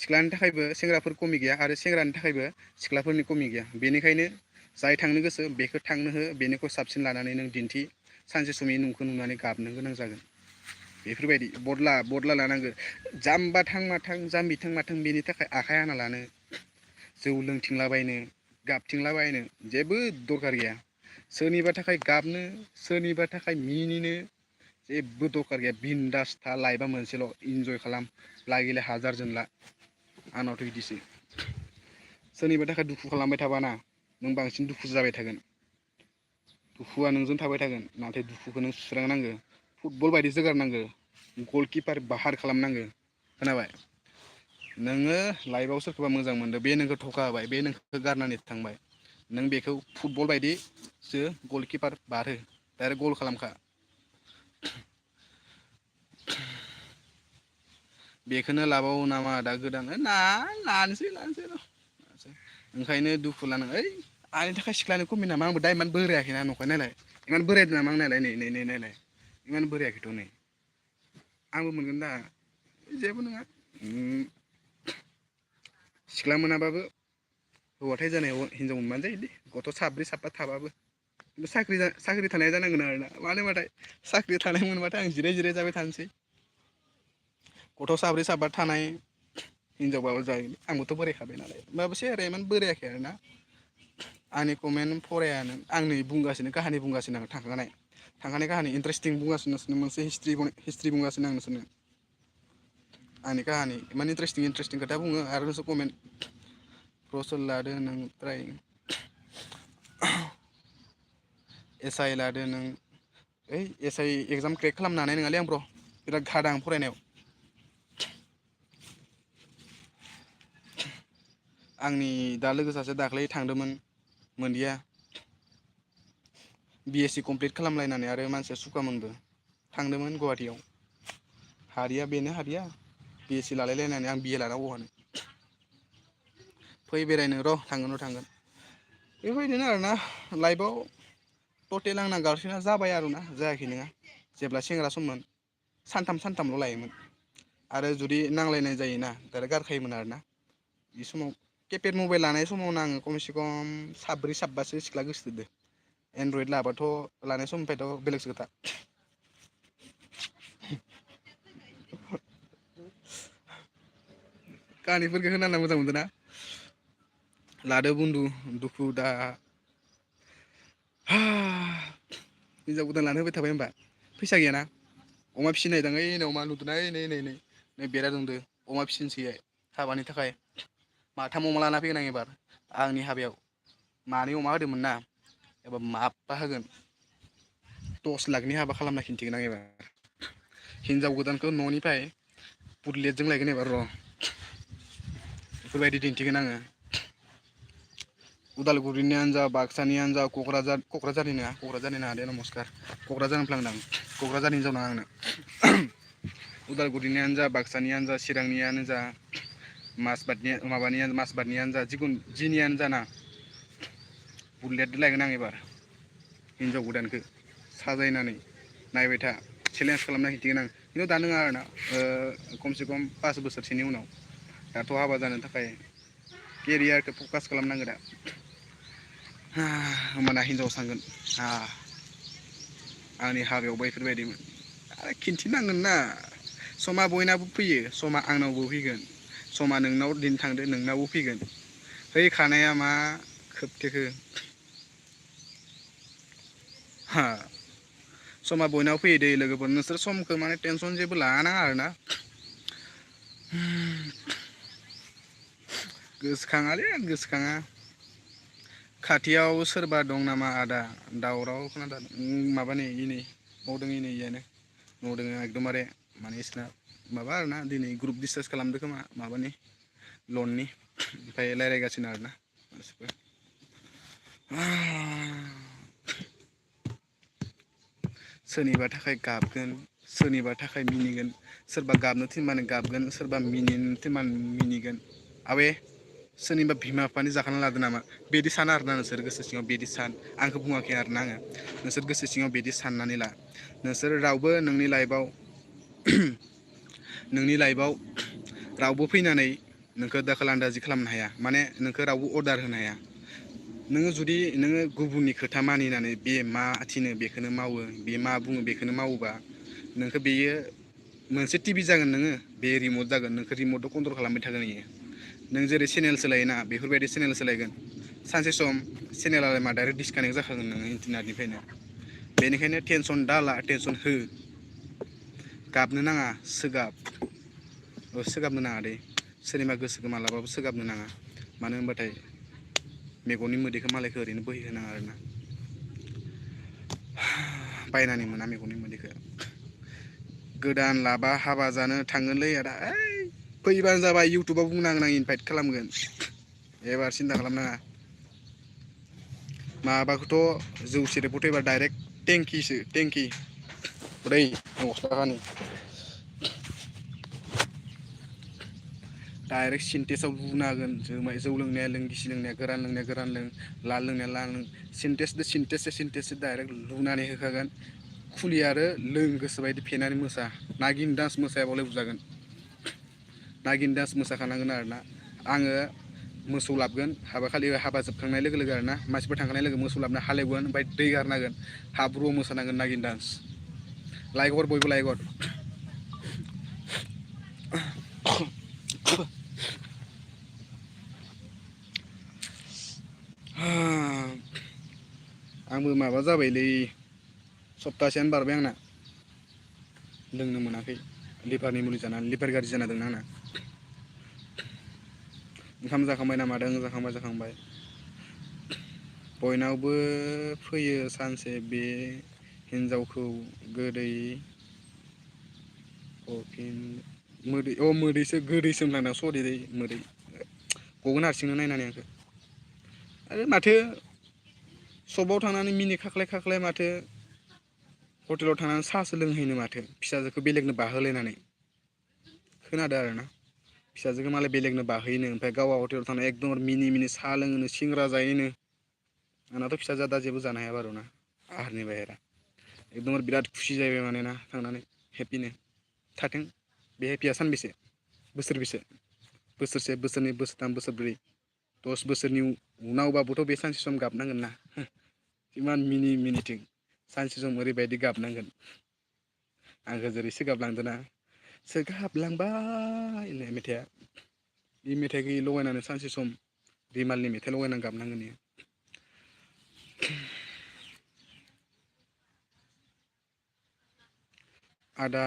सिख्लानि थाखायबो सेंग्राफोर खमि गैया आरो सेंग्रानि थाखायबो सिख्लाफोरनि खमि गैया बेनिखायनो जाय थांनो गोसो बेखौ थांनो हो बेनिखौ साबसिन लानानै नों दिन्थि सानसे समनि नोंखौ नुनानै गाबनो गोनां जागोन बेफोरबायदि बदला लानांगौ जाम्बा थां माथां जाम्बि थां माथों बेनि थाखाय आखाइ हाना लानो जौ लोंथिंलाबायनो गाबथिंलाबायनो जेबो दरखार गैया सोरनिबा थाखाय गाबनो सोरनिबा थाखाय मिनिनो जेबो दरखार गैया बिन्दास था लाइफआ मोनसेल' इन्जय खालाम लागिले हाजारजोन ला आंनावथ' बिदिसो सोरनिबा थाखाय दुखु खालामबाय थाबाना नों बांसिन दुखु जाबाय थागोन दुखुआ नोंजों थाबाय थागोन नाथाय दुखुखौ नों सुस्रांनांगौ फुटबल बायदि जोगारनांगौ गलकिपार बाहार खालामनांगौ खोनाबाय नोङो लाइफआव सोरखौबा मोजां मोनदों बे नोंखौ थखा होबाय बे नोंखौ गारनानै थांबाय नों बेखौ फुटबल बायदिसो गलकिपार बारहो डाइरेक्ट गल खालामखा बेखौनो लाबावो नामा दा गोदान लानोसै र' ओंखायनो दुखु लानाङा ओइ आंनि थाखाय सिख्लानो खमि नामा आंबो दा इमान बोरायाखैना नंखाय नायलाय इमान बोरायदों नामा आं नायलाय नै नायलाय इमान बोरायाखैथ' नै आंबो मोनगोन दा जेबो नङा सिख्ला मोनाबाबो हौवाथाय जानाय हिनजाव मोनबानो जायोलै गथ' साब्रै साबा थाबाबो खिन्थु साख्रि थानाय जानांगोन आरोना मानो होनबाथाय साख्रि थानाय मोनबाथाय आं जिराय जिराय जाबाय थानोसै गथ' साब्रै साबा थानाय हिनजावबाबो जायो आंबोथ' बोरायखाबाय नालाय होमबाबो सेहेराया इमान बोरायाखै आरोना आंनि कमेन्ट फरायानो आं नै बुंगासिनो काहानि बुंगासिनो आं थांखानाय काहानि इन्टारेस्टिं बुंगासिनो नोंसोरनो मोनसे हिस्ट्रि बुंगासिनो आं नोंसोरनो आंनि काहानि इमान इन्टारेस्टिं खोथा बुङो आरो नोंसोर कमेन्ट प्रसल लादो नों ट्राय एस आइ लादो नों ओइ एस आइ एगजाम क्रेक खालामनो हानाय नङालै आं ब्र' बिराद गादा आं फरायनायाव आंनि दा लोगो सासे दाख्लै थांदोंमोन मोनदिया BSc कमप्लिट खालामलायनानै आरो मानसिया सुखामोनबो थांदोंमोन गुवाहाटियाव हारिया बेनो हारिया BSc लालायलायनानै आं BA लाना बहानो फै बेरायनो र' थांगोन बेबायदिनो आरोना लाइफआव टटेल आंना गार्लफ्रेन्डआ जाबाय आरोना जायाखै नङा जेब्ला सेंग्रा सममोन सानथामल' लायोमोन आरो जुदि नांलायनाय जायोना डाइरेक्ट गारखायोमोन आरोना बे समाव केपेड मबाइल लानाय समावनो आङो खमसे खम साब्रै साबासो सिख्ला गोसोथोदो एनड्रइड लाबाथ' लानाय समनिफ्रायथ' बेलेगसो खोथा काहानिफोरखौ खोनाना मोजां मोनदों ना लादो बुन्दु दुखु दाहा हिनजाव गोदान लानो होबाय थाबाय होनबा फैसा गैयाना अमा फिसिनो नागिरदों ओइ नै अमा नुदोंना ओइ नै बेरा दुमदो अमा फिसिनोसैहाय हाबानि थाखाय माथाम अमा लाना फैगोन आं एबार आंनि हाबायाव मानै अमा होदोंमोन ना एबार माबा होगोन 10 लाखनि हाबा खालामना खिन्थिगोन आं एबार हिनजाव गोदानखौ न'निफ्राय बुदलेटजों लायगोन एबार र' बेफोरबायदि दिन्थिगोन आङो उदालगुरिनियानो जा बाक्सानियानो जा क'क्राझारनि नङा दे नमस्कार क'क्राझार होनफ्लांदों क'क्राझारनि हिनजाव नङा आंनो उदालगुरिनियानो जा बाक्सानियानो जा चिरांनियानो जा मासबाटनियानो जा जिखुनु जिनियानो जाना बुलेटजों लायगोन आं एबार हिनजाव गोदानखौ साजायनानै नायबाय था चेलेन्ज खालामना खिन्थिगोन आं खिन्थु दा नङा आरोना खमसे खम 5 बोसोरसोनि उनाव दाथ' हाबा जानो थाखाय केरियारखौ फकास खालामनांगौ दा होमबाना हिनजाव सानगोन आंनि हाबायावबो बेफोरबायदिमोन आरो खिन्थिनांगोन ना समा बयनाबो फैयो समा आंनावबो फैगोन समा नोंनाव दिन थांदो नोंनावबो फैगोन फैखानाया मा खोबथेखो समा बयनाव फैयो दै लोगोफोर नोंसोर समखौ माने टेनसन जेबो लानाङा आरोना गोसोखाङालै आं गोसोखाङा खाथियाव सोरबा दं नामा आदा दावराव खोनादों माबा नै मावदों इयानो मावदों एकदमबारे माने इसना माबा आरोना दिनै ग्रुप डिसकास खालामदों खोमा माबानि लननि ओमफ्राय रायज्लायगासिनो आरोना मानसिफोर सोरनिबा थाखाय गाबगोन सोरनिबा थाखाय मिनिगोन सोरबा गाबनो थिनबानो गाबगोन सोरबा मिनिनो थिनबानो मिनिगोन आबे सोरनिबा बिमा बिफानि जाखाना लादो नामा बिदि साना आरोना नोंसोर गोसो सिङाव बिदि सान आंखौ बुङाखै आरोना आङो नोंसोर गोसो सिङाव बिदि साननानै ला नोंसोर रावबो नोंनि लाइफआव रावबो फैनानै नोंखौ दाखाल आन्दाजि खालामनो हाया माने नोंखौ रावबो अर्डार होनो हाया नोङो जुदि नोङो गुबुननि खोथा मानिनानै बे मा थिनो बेखौनो मावो बे मा बुङो बेखौनो मावोबा नोंखौ बेयो मोनसे टिभि जागोन नोङो बे रिमट जागोन नोंखौ रिमटखौ कन्ट्रल खालामबाय थागोन इयो नों जेरै चेनेल सोलायोना बेफोरबायदि चेनेल सोलायगोन सानसे सम चेनेलालाय मा डाइरेक्ट डिसकानेक्ट जाखागोन नोङो इन्टारनेटनिफ्रायनो बेनिखायनो टेनसन दाला टेनसन हो गाबनो नाङा सोगाबनो नाङा दे सोरनिबा गोसोखौ मालाबाबो सोगाबनो नाङा मानो होनबाथाय मेगननि मोदैखौ मालायखौ ओरैनो बोहैहोनाङा आरोना बायनानै मोना मेगननि मोदैखौ गोदान लाबा हाबा जानो थांगोनलै आदा ओइ फैबानो जाबाय इउटुबाव बुंनांगोन आं इनभाइट खालामगोन एबार सिन्था खालामनाङा माबाखौथ' जौ सेरेबखौथ' एबार डाइरेक्ट टेंकि ब्रै 10 थाखानि डाइरेक्ट सिन्टेक्सआव लुना होगोन जौ लोंनाया लों गिसि लोंनाया गोरान लों लाल लोंनाया लाल लों सिन्टेक्सजों डाइरेक्ट लुनानै होखागोन खुलि आरो लों गोसोबायदि फेनानै मोसा नागिन दान्स मोसायाबालाय बुजागोन नागिन दान्स मोसाखानांगोन आरोना आङो मोसौ लाबगोन हाबा जोबखांनाय लोगो लोगो आरोना मानसिफोर थांखांनाय लोगो मोसौ लाबोना हालेवगोन ओमफ्राय दै गारनांगोन हाब्रुआव मोसानांगोन नागिन दान्स लाइक हर बयबो लाइक हर आंबो माबा जाबायलै सप्तासेयानो बारबाय आंना लोंनो मोनाखै लिभारनि मुलि जानानै लिभार गाज्रि जाना दंना आंना ओंखाम जाखांबाय ना मादों जाखांबाय बयनावबो फैयो सानसे बे हिन्जावखौ गोदै गोदैसो होनफ्लांदों सरि दै मोदै गगोन हारसिंनो नायनानै आंखौ आरो माथो सबाव थांनानै मिनि खाख्लाय माथो हटेलाव थांनानै साहासो लोंहैनो माथो फिसाजोखौ बेलेगनो बाहोलायनानै खोनादों आरोना फिसाजोखौ मालाय बेलेगनो बाहैनो ओमफ्राय गावहा हटेलाव थांनानै एकदम मिनि साहा लोङोनो सिंग्रा जायोनो आंनाथ' फिसाजोआ दा जेबो जानो हाया बारुना आहारनि बाहेरा एकदमबारे बिराद खुसि जाहैबाय मानोना थांनानै हेप्पिनो थाथों बे हेप्पिया सानबेसे बोसोरबेसे बोसोरसे बोसोरनै बोसोरथाम बोसोरब्रै 10 बोसोरनि उनावबाबोथ' बे सानसे सम गाबनांगोन ना इमान मिनिथों सानसे सम ओरैबायदि गाबनांगोन आंखौ जेरै सोगाबलांदोंना सोगाबलांबाय होननाय मेथाइआ बे मेथाइखौ लगायनानै सानसे सम रिमालनि मेथाइ लगायनानै गाबनांगोन इयो। आदा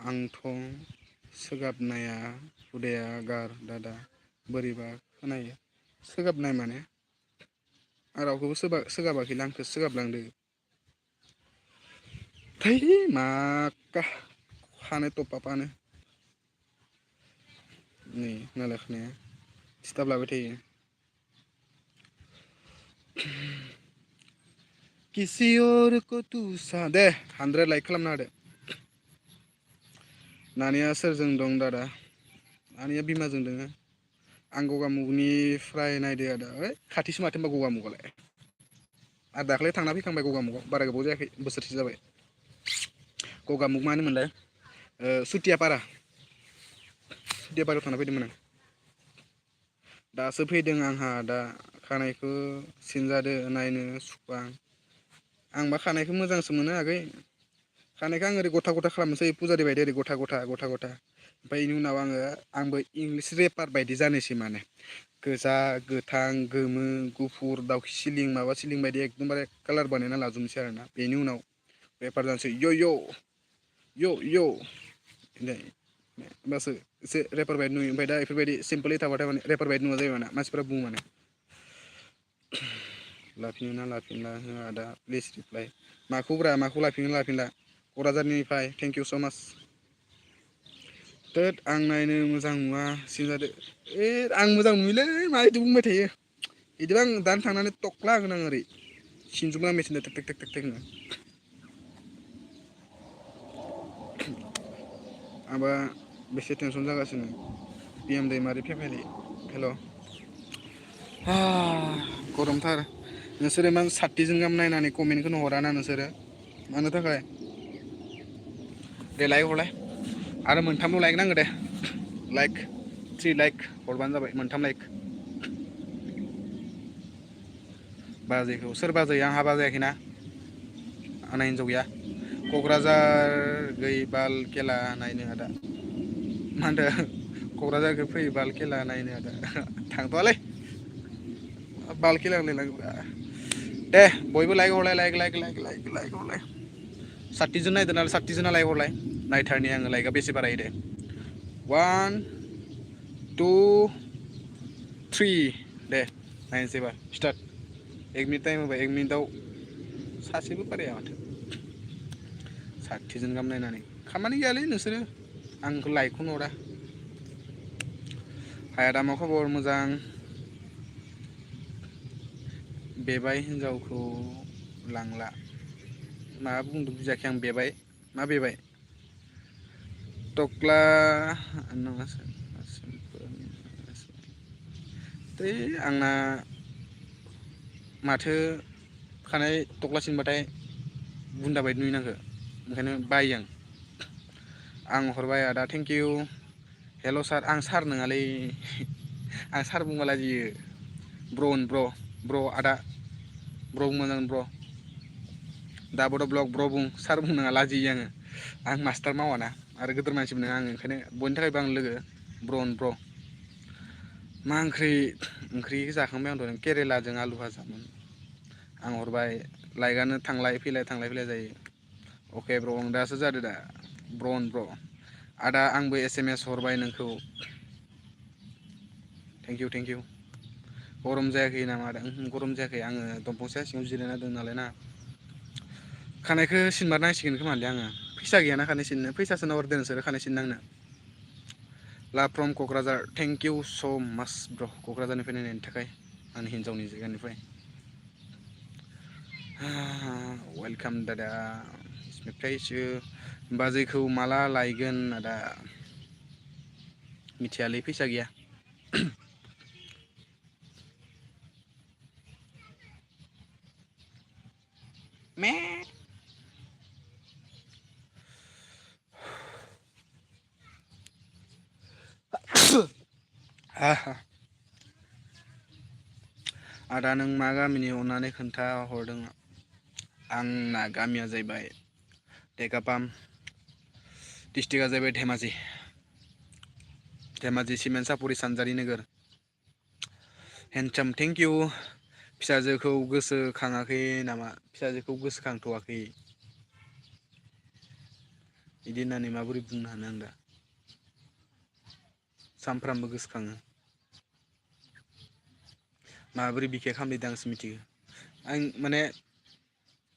आंथ' सोगाबनाया हुदाया गार दादा बोरैबा खोनायो। सोगाबनाय माने आं रावखौबो सोगाबाखैलै आंखौसो सोगाबलांदो। थै मा खानाय थफाफ्रानो नै नालाय खानाया दिसताब लाबाय थायो। किसी और को तू सा दे 100 लाइक खालामना होदो। नानिया सोरजों दं दादा? नानिया बिमाजों दोङो। आं गगामुगनिफ्राय नायदो आदा ओइ खाथिसो माथो होनबा गगामुगालाय। आरो दाख्लै थांना फैखांबाय गगामुगाव बारा गोबाव जायाखै बोसोरसे जाबाय। गगामुग मा होनोमोनलाय सुथियापारा थांना फैदोंमोन आं। दासो फैदों आंहा दा खानायखौ सिनजादो नायनो सुगवां। आंबा खानायखौ मोजांसो मोनो आगै। खानायखौ आं ओरै गथा गथा खालामनोसै फुजारि बायदि ओरै गथा गथा ओमफ्राय बेनि उनाव आंबो इंलिस रेपार बायदि जानोसै माने गोजा गोथां गोमो गुफुर दावखि सिलिं माबा सिलिं बायदि एकदमबारे कालार बानायना लाजोबनोसै आरोना बेनि उनाव रेपार जानोसै होमबासो एसे रेपार बायदि नुयो ओमफ्राय दा बेफोरबायदि सिम्पोलै थाबाथाय माने रेपार बायदि नुआ जायो माने मानसिफ्रा बुङो माने। लाफिनो ना लाफिनला हो आदा प्लिज रिप्लाय माखौब्रा माखौ लाफिनगोन लाफिनला क'क्राझारनिफ्राय थेंक इउ स' माच। थोद आं नायनो मोजां नुवा सिनजादो आं मोजां नुयोलै मा इदि बुंबाय थायो। बिदिबा आं दानो थांनानै थख्ला होगोन आं ओरै सिनजोबगोन आं मेसिनजों टेक टेक टेक नो। आंबा बेसे टेनसन जागासिनो पिएम दैमारि फेमिलि हेल'। गरमथार नोंसोरो इमान साथिजों गाहाम नायनानै कमेन्टखौनो हरा ना नोंसोरो मानो थाखाय? दे लायक हरलाय आरो मोनथामल' लायक नांगो दे लाइक 3 लाइक हरबानो जाबाय मोनथाम लाइक। बाजैखौ सोर बाजै आंहा हाबा जायाखैना आंना हिनजाव गैया। क'क्राझार गै खेला नायनो आदा मा होनदों क'क्राझारखै फै बाल खेला नायनो आदा थांथ'वालै बाल खेला होनलायलाङोब्रा दे बयबो लाइक हरलाय like like like like like हरलाय। साथिजन नायदो नालाय साथिजना लायक हरलाय नायथारनि आङो लायकआ बेसे बारायो दे। 1 2 3 दे नायनोसै एबार स्टार्ट। 1 मिनिट टाइम होबाय 1 मिनिटआव सासेबो बाराया माथो। साथिजन गाहाम नायनानै खामानि गैयालै नोंसोरो आंखौ लाइकखौनो हरा। हाय आदा मा खबर मोजां? बेबाय हिनजावखौ लांला मा बुंदों बुजियाखै आं बेबाय मा बेबाय? टक्ला दै आंना माथो खानाय थख्ला सिनबाथाय बुन्दा बायदि नुयो आंखो ओंखायनो बायो आं हरबाय आदा थेंकिउ। हेल' सार आं सार नङालै आं सार बुंबा लाजियो। ब्र होन ब्र आदा ब्र बुंबानो जागोन ब्र। दाबोथ' ब्लग ब्र बुं सार बुंनाङा लाजियो आङो आं मास्टार मावाना आरो गोदोर मानसिबो नङा आङो ओंखायनो बयनि थाखायबो आं लोगो ब्र अन ब्र। मा ओंख्रि जाखांबाय आं दहायनो केरेलाजों आलु भाजामोन। आं हरबाय लाइकआनो थांलाय फैलाय जायो। अके ब्र दासो जादो दा ब्र अन ब्र। आदा आंबो SMS हरबाय नोंखौ थेंकिउ थेंकिउ। गरम जायाखै नामा आदा गरम जायाखै आङो दंफां साया सिङाव जिरायना दं नालाय ना। खानायखौ सिनमारनांसिगोन खोमालै आङो फैसा गैयाना खानाय सिननो फैसासो हरदो नोंसोरो खानाय सिननो आंनो। लाभ फ्रम क'क्राझार थेंकिउ स' मास ब्र' क'क्राझारनिफ्राय नायनायनि थाखाय आंनि हिन्जावनि जायगानिफ्राय। वेलकाम दादा बाजैखौ माला लायगोन आदा? मिथियालै फैसा गैया। मे आदा नों मा गामिनि अननानै खोन्था हरदों। आंना गामिया जाहैबाय टेकापाम डिस्ट्रिक्टआ जाहैबाय धेमाजि। धेमाजि सिमेन्ट सापरि सानजारि नोगोर हेन्डसाम थेंक इउ फिसाजोखौ गोसोखाङाखै नामा फिसाजोखौ गोसोखांथ'वाखै बिदि होननानै माबोरै बुंनो हानो आं दा सानफ्रामबो गोसोखाङो माबोरै बिखे खामलायदों आंसो मिथिगो आं माने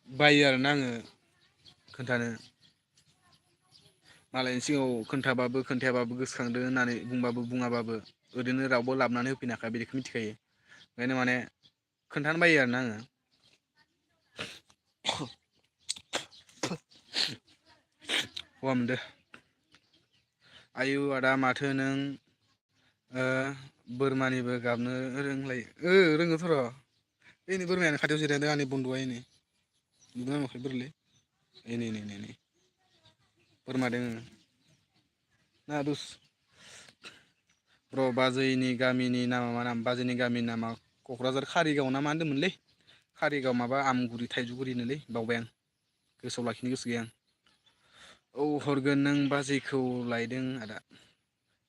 बायो आरोना आङो खोन्थानो मालायनि सिगाङाव खोन्थाबाबो खोन्थायाबाबो गोसोखांदों होननानै बुंबाबो बुङाबाबो ओरैनो रावबो लाबोनानै होफैनो हाखाया बिदिखौ मिथिखायो ओंखायनो माने खोन्थानो बायो आरोना आङो गगा मोनदों आयु आदा माथो नों बोरमानिबो गाबनो रोंलायो रोङोथ' र' ओइनै बोरमायानो खाथियाव जिरायदों आंनि बन्दुआ ओइनै नुदोंना नुवाखै बोरलै नै बोरमा दोङो ना दुस र' बाजैनि गामिनि नामा मा नाम बाजैनि गामिनि नामा क'क्राझार कारिगाव ना मा होनदोंमोनलै कारिगाव माबा आमगुरि थाइजौगुरिनोलै बावबाय आं गोसोआव लाखिनो गोसो गैया आं औ हरगोन नों बाजैखौ लायदों आदा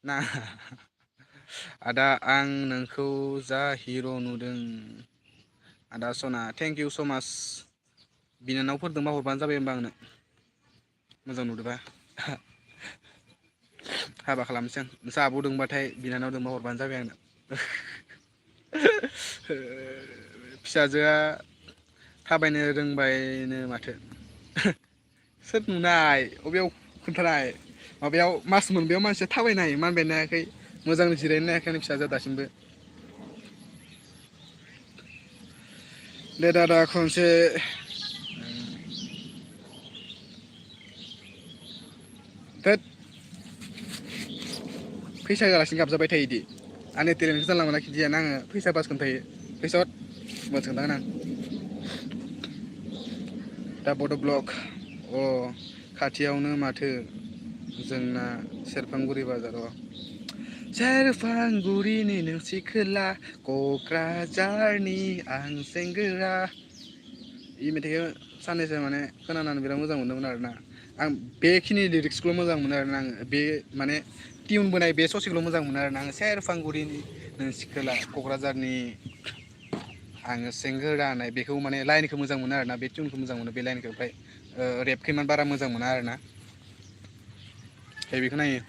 नाङा आदा आं नोंखौ जा हिर' नुदों आदा सना थेंक इउ स' माच बिनानावफोरदोंबा हरबानो जाबाय होमबा आंनो मोजां नुदोंबा हाबा खालामसै आं नोंसा आब' दोंबाथाय बिनानाव दोंबा हरबानो जाबाय आंनो फिसाजोआ थाबायनो रोंबायनो माथो सोर नुनाय अबेयाव खोन्थानाय माबायाव मास मोनबायाव मानसिया थाबायनो हायो मानबायनो हायाखै मोजां जिरायनो हायाखै आंनि फिसाजोआ दासिमबो दे दादा खनसे थोद फैसा होआलासिनो गाबजाबाय थायो इदि आंनि टेलेन्टखौ जानला मोनला खिन्थियाना आङो फैसा बास खोन्थायो फैसा हथ बास खोन्थागोन आं दा बड' ब्लक अ खाथियावनो माथो जोंना सेरफांगुरि बाजाराव सेरफांगुरिनि नोंसि खोला क'क्राझारनि आं सेंग्रा बे मेथाइखौ साननैसो माने खोनानानै बिराद मोजां मोनदोंमोन आरोना आं बेखिनि लिरिक्सखौल' मोजां मोनो आरोना आङो बे माने टिउन बोनाय बे ससेखौल' मोजां मोनो आरोना आङो सेरफांगुरिनि नोंसि खोला क'क्राझारनि आङो सेंग्रा होननाय बेखौ माने लाइनखौ मोजां मोनो आरोना बे टिउनखौ मोजां मोनो बे लाइनखौ ओमफ्राय रेपखौ इमान बारा मोजां मोना आरोना हेबिखौ नायो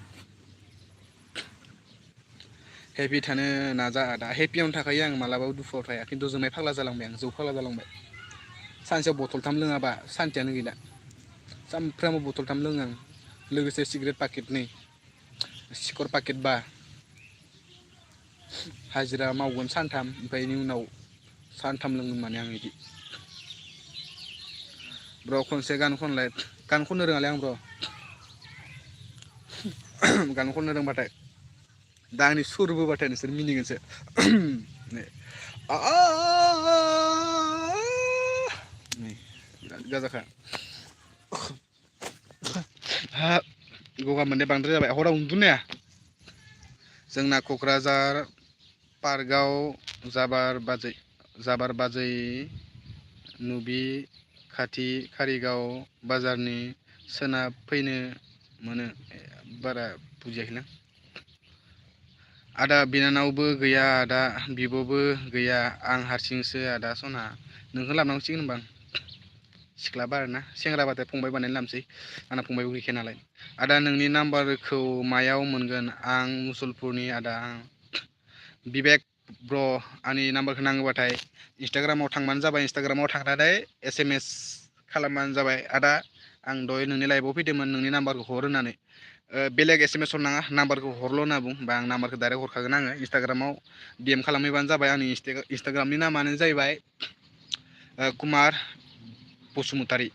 हेपि थानो नाजा आदा हेपियावनो थाखायो आं मालाबाबो दुखुआव थाया खिन्थु जुमाय फाग्ला जालांबाय आं जौ फाग्ला जालांबाय सानसेयाव बथलथाम लोङाबा सान्थियानो गैला सानफ्रामबो बथलथाम लोङो आं लोगोसे सिगारेट पाकेटनै सिखर पाकेट बा हाजिरा मावगोन सानथाम ओमफ्राय बेनि उनाव सानथाम लोंगोन माने आं बिदि ब्र' खनसे गान खनलाय गान खननो रोङालै आं ब्र' गान खननो रोंबाथाय दा आंनि सुर बोबाथाय नोंसोर मिनिगोनसो नै बिराद गाजाखा हाब गगा मोननाया बांद्राय जाबाय हराव उन्दुनो हाया जोंना क'क्राझार पार्कआव जाबार बाजै नुबि खाथि कारिगाव बाजारनि सोनाब फैनो मोनो बारा बुजियाखैलां आदा बिनानावबो गैया आदा बिब'बो गैया आं हारसिंसो आदा सना नोंखौ लाबोनांसिगोन होनबा सिख्लाबा आरोना सेंग्राबाथाय फंबाय बानायना लाबोसै आंना फंबायबो गैखाया नालाय आदा नोंनि नाम्बारखौ मायाव मोनगोन आं मुसलपुरनि आदा बिबेक ब्र' आंनि नाम्बारखौ नांगौबाथाय इन्सटाग्रामाव थांबानो जाबाय इन्सटाग्रामाव थांनानै SMS खालामबानो जाबाय आदा आं दहाय नोंनि लाइभआव फैदोंमोन नोंनि नाम्बारखौ हर होननानै बेलेग SMS हरनाङा नाम्बारखौ हरल' होनना बुं होमबा आं नाम्बारखौ डाइरेक्ट हरखागोन आङो इन्सटाग्रामाव DM खालामहैबानो जाबाय आंनि इन्सटाग्रामनि नामानो जाहैबाय कुमार बसुमतारी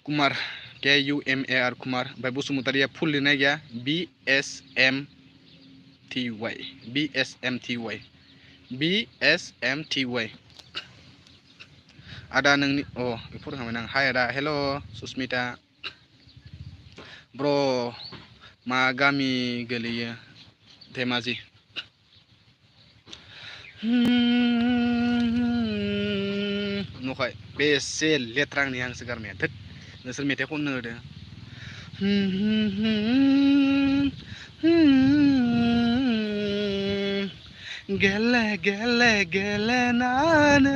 कुमार KUMAR कुमार ओमफ्राय बसुमतारिया फुल लिरनाय गैया BSMTY आदा नोंनि बेखौ फरायखांबाय आं हाय आदा हेल' सुसमिता ब्र' मा गामि गोलैयो धेमाजि नखाय बेसे लेथ्रा आंनि हांसो गारमाया थोद नोंसोर मेथाइ खननो होदो गेले गेले गेलेनानै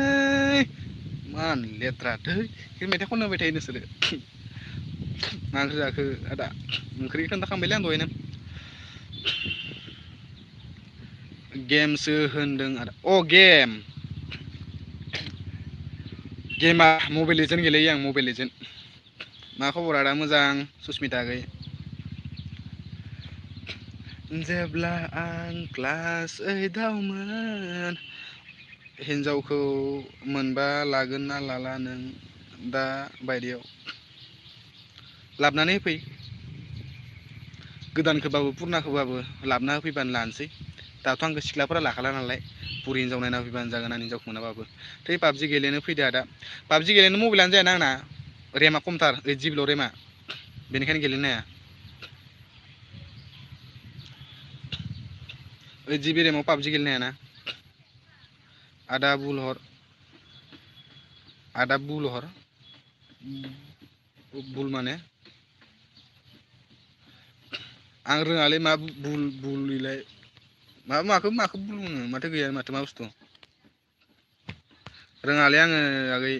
मान लेथ्रा थै मेथाइ खननो होबाय थायो नोंसोरो मा ओंख्रि जाखो आदा ओंख्रि खोन्थाखांबायलै आं दहायनो गेमसो होनदों आदा गेमा मबाइल लेजेन्ड गेलेयो आं मबाइल लेजेन्ड मा खबर आदा मोजां सुसमिता आगै जेब्ला आं क्लास 8आवमोन हिनजावखौ मोनबा लागोन ना लाला नों दा बायदियाव लाबनानै होफै गोदानखौबाबो पुरनाखौबाबो लाबना होफैबानो लानोसै दाथ' आंखौ सिख्लाफोरा लाखाला नालाय बुरि हिनजाव नायना होफैबानो जागोन आं हिनजावखौ मोनाबाबो थै पाबजि गेलेनो फैदो आदा पाबजि गेलेनो मबाइलानो जायाना आंना रेमा खमथार 8 GB रेमा बेनिखायनो गेलेनो हाया 8 GB रेमाव पाबजि गेलेनो हायाना आदा बुल हर बुल माने आं रोङालै मा बुल इलाय माखौ बुल बुङो माथो गैया माथो मा बुस्थु रोङालै आङो आगै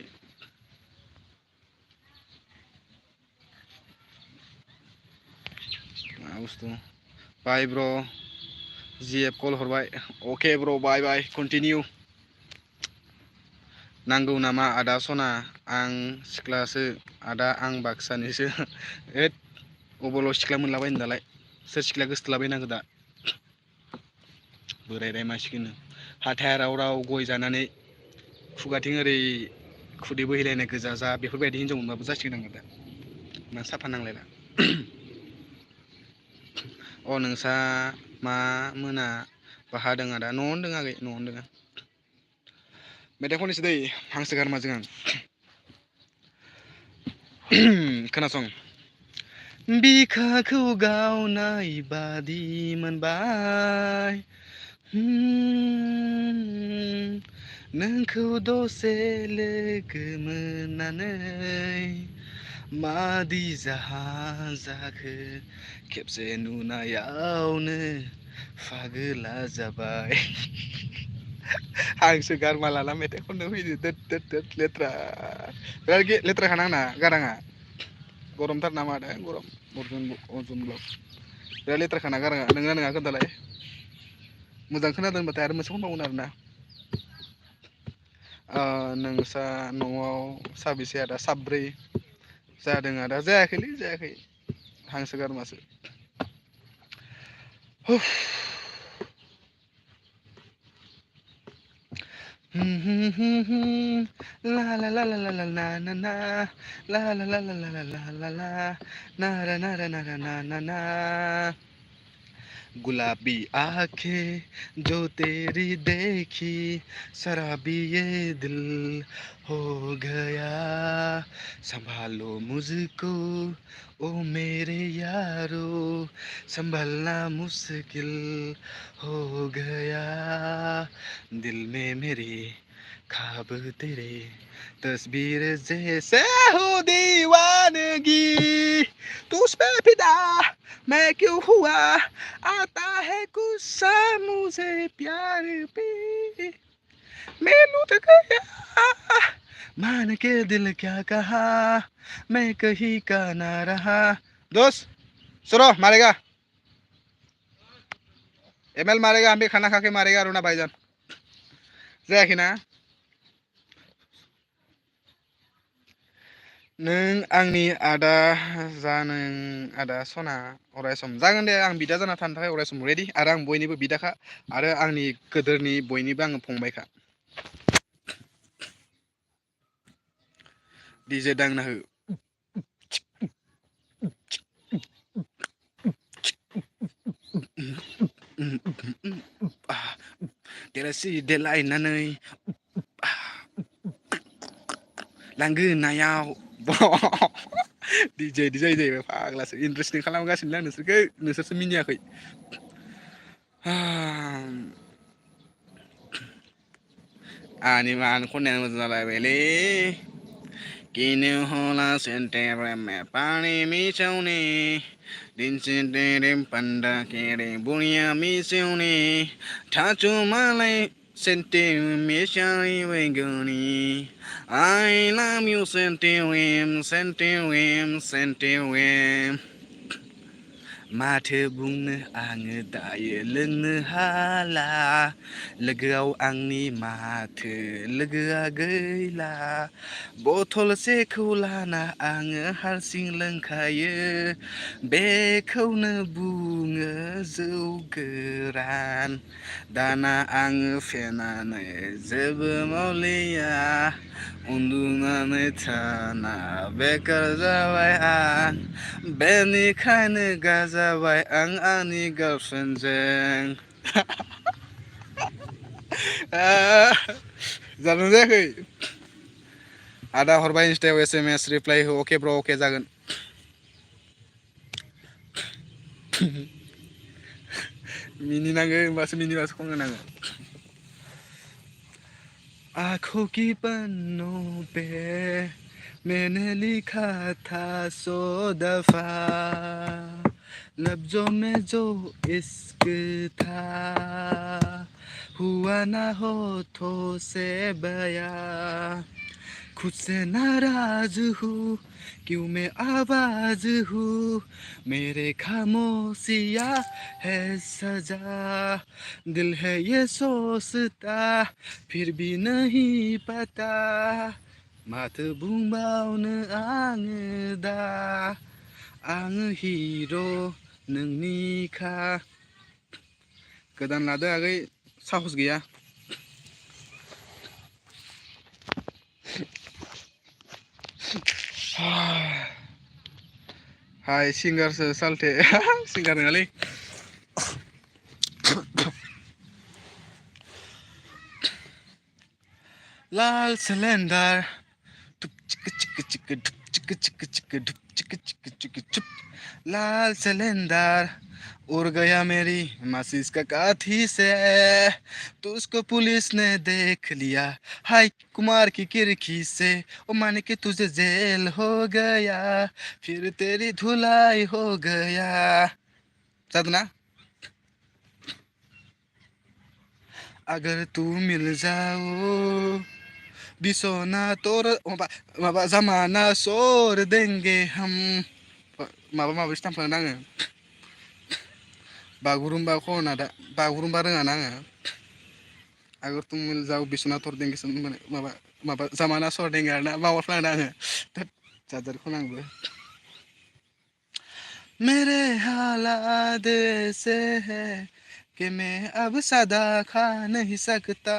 मा बुस्थु बाय ब्र जिएफ कल हरबाय अके ब्र बाय बाय कन्टिनिउ नांगौ नामा आदा सना आं सिख्लासो आदा आं बाक्सानिसो होद अबावल' सिख्ला मोनलाबायनो दालाय सोर सिख्लाया गोसथोलाबायनांगौ दा बोरायनाय मानसिखौनो हाथाया राव राव गय जानानै खुगाथिं ओरै खुदै बोहैलायनाय गोजा जा बेफोरबायदि हिनजाव मोनबाबो जासिगोन आङो दा मा साफा नांलायला अ नोंसा मा मोना बाहा दों आदा न'आवनो दों आगै न'आवनो दोङो मेथाइ खननोसै दै हांसो गारमाजों आं खोनासं बिखाखौ गावनाय बादि मोनबाय नोंखौ दसे लोगो मोननानै मादि जाखो खेबसे नुनायावनो फागोला जाबाय हांसो गारमा लाना मेथाइ खननो फैदो दोद लेथ्रा बिराद लेथ्राखाना आंना गाराङा गरमथार नामा आदा गरम अर्जुन ब्लक बिराद लेथ्राखाना गाराङा नोंना नङा खोन्थालाय मोजां खोनादों होनबाथाय आरो मोनसे खनबावगोन आरोना नोंसा न'आव साबेसे आदा साब्रै जादों आदा जायाखै हांसो गारमासो ला ला ला ला ला ला ना ना ना ला ला ला ला ला ला ला ला नारा नारा नारा ना ना ना गुलाबी आंखें जो तेरी देखी शराबी ये दिल हो गया संभालो मुझको ओ मेरे यारो संभलना मुश्किल हो गया दिल में मेरे ख्वाब तेरे तस्वीर जैसे हो दीवानगी तू उस पे फिदा मैं क्यों हुआ आता है गुस्सा मुझे प्यार पे मैं लुट गया मान के दिल क्या कहा मैं कहीं का ना रहा दोस्त सुनो मारेगा एमएल मारेगा हम भी खाना खा के मारेगा रुना भाईजान जायाखै ना नों आंनि आदा जानो आदा सना अरायसम जागोन दे आं बिदा जाना थानो थाखाय अरायसम रेडि आरो आं बयनिबो बिदाखा आरो आंनि गोदोरनि बयनिबो आङो फंबायखा डीजे दांना हो देलायसि देलायनानै लांगोनायाव डीजे जाहैबाय फाग्लासो इन्ट्रेस्टिं खालामगासिनो आं नोंसोरसो मिनियाखै आंनि मान खननायानो मोजां जालायबायलै Kini hola sentere me pani mi chauni. Din sentere panda kere bunya mi chauni. Tachu malay sentere me shari wengoni. I love you sentere sentere sentere. माथो बुंनो आङो दायो लोंनो हाला लोगोआव आंनि माथो लोगोआ गैला बथलसेखौ लाना आङो हारसिं लोंखायो बेखौनो बुङो जौ गोरान दाना आङो फेनानै जेबो मावलिया उन्दुनानै थाना बेकार जाबाय आं बेनिखायनो गाजाबाय आं आंनि गार्लफ्रेन्डजों जादों जायाखै आदा हरबाय इन्स्टायाव SMS रिप्लाइ हो अके ब्र अके जागोन मिनिनांगो होमबासो मिनिबासो खनगोन आङो आँखों की पन्नों पे मैंने लिखा था 100 दफा लफ्जों में जो इश्क था हुआ ना होठों से बयां खुद से नाराज हूँ क्यों मैं आवाज हूँ मेरे खामोशिया है सजा दिल है ये सोचता फिर भी नहीं पता माथो बुंबावनो आङो दा आङो हिरो नोंनिखा गोदान लादो आगै साहस गैया हाय सिंगारसो सालथे सिंगार नङालै लाल सिलेंडर लाल सिलेंडर उड़ गया मेरी माचिस का काठी से तो उसको पुलिस ने देख लिया हाय कुमार की खिड़की से ओ माने कि तुझे जेल हो गया फिर तेरी धुलाई हो गया साधना अगर तू मिल जाओ बिसोना तोर माबा जमाना सोर देंगे हम माबा माबि स्टाम्पखौनो आङो बागुरुम्बा खना दा बागुरुम्बा रोङा ना आङो अगर तुम मिल जाओ बिसोना तोर देंगे माबा माबा जमाना सोर देंगे आरोना बावफ्लांदों आङो चार्जारखौ आंबो मेरे हालात ऐसे है कि मैं अब सदा खा नहीं सकता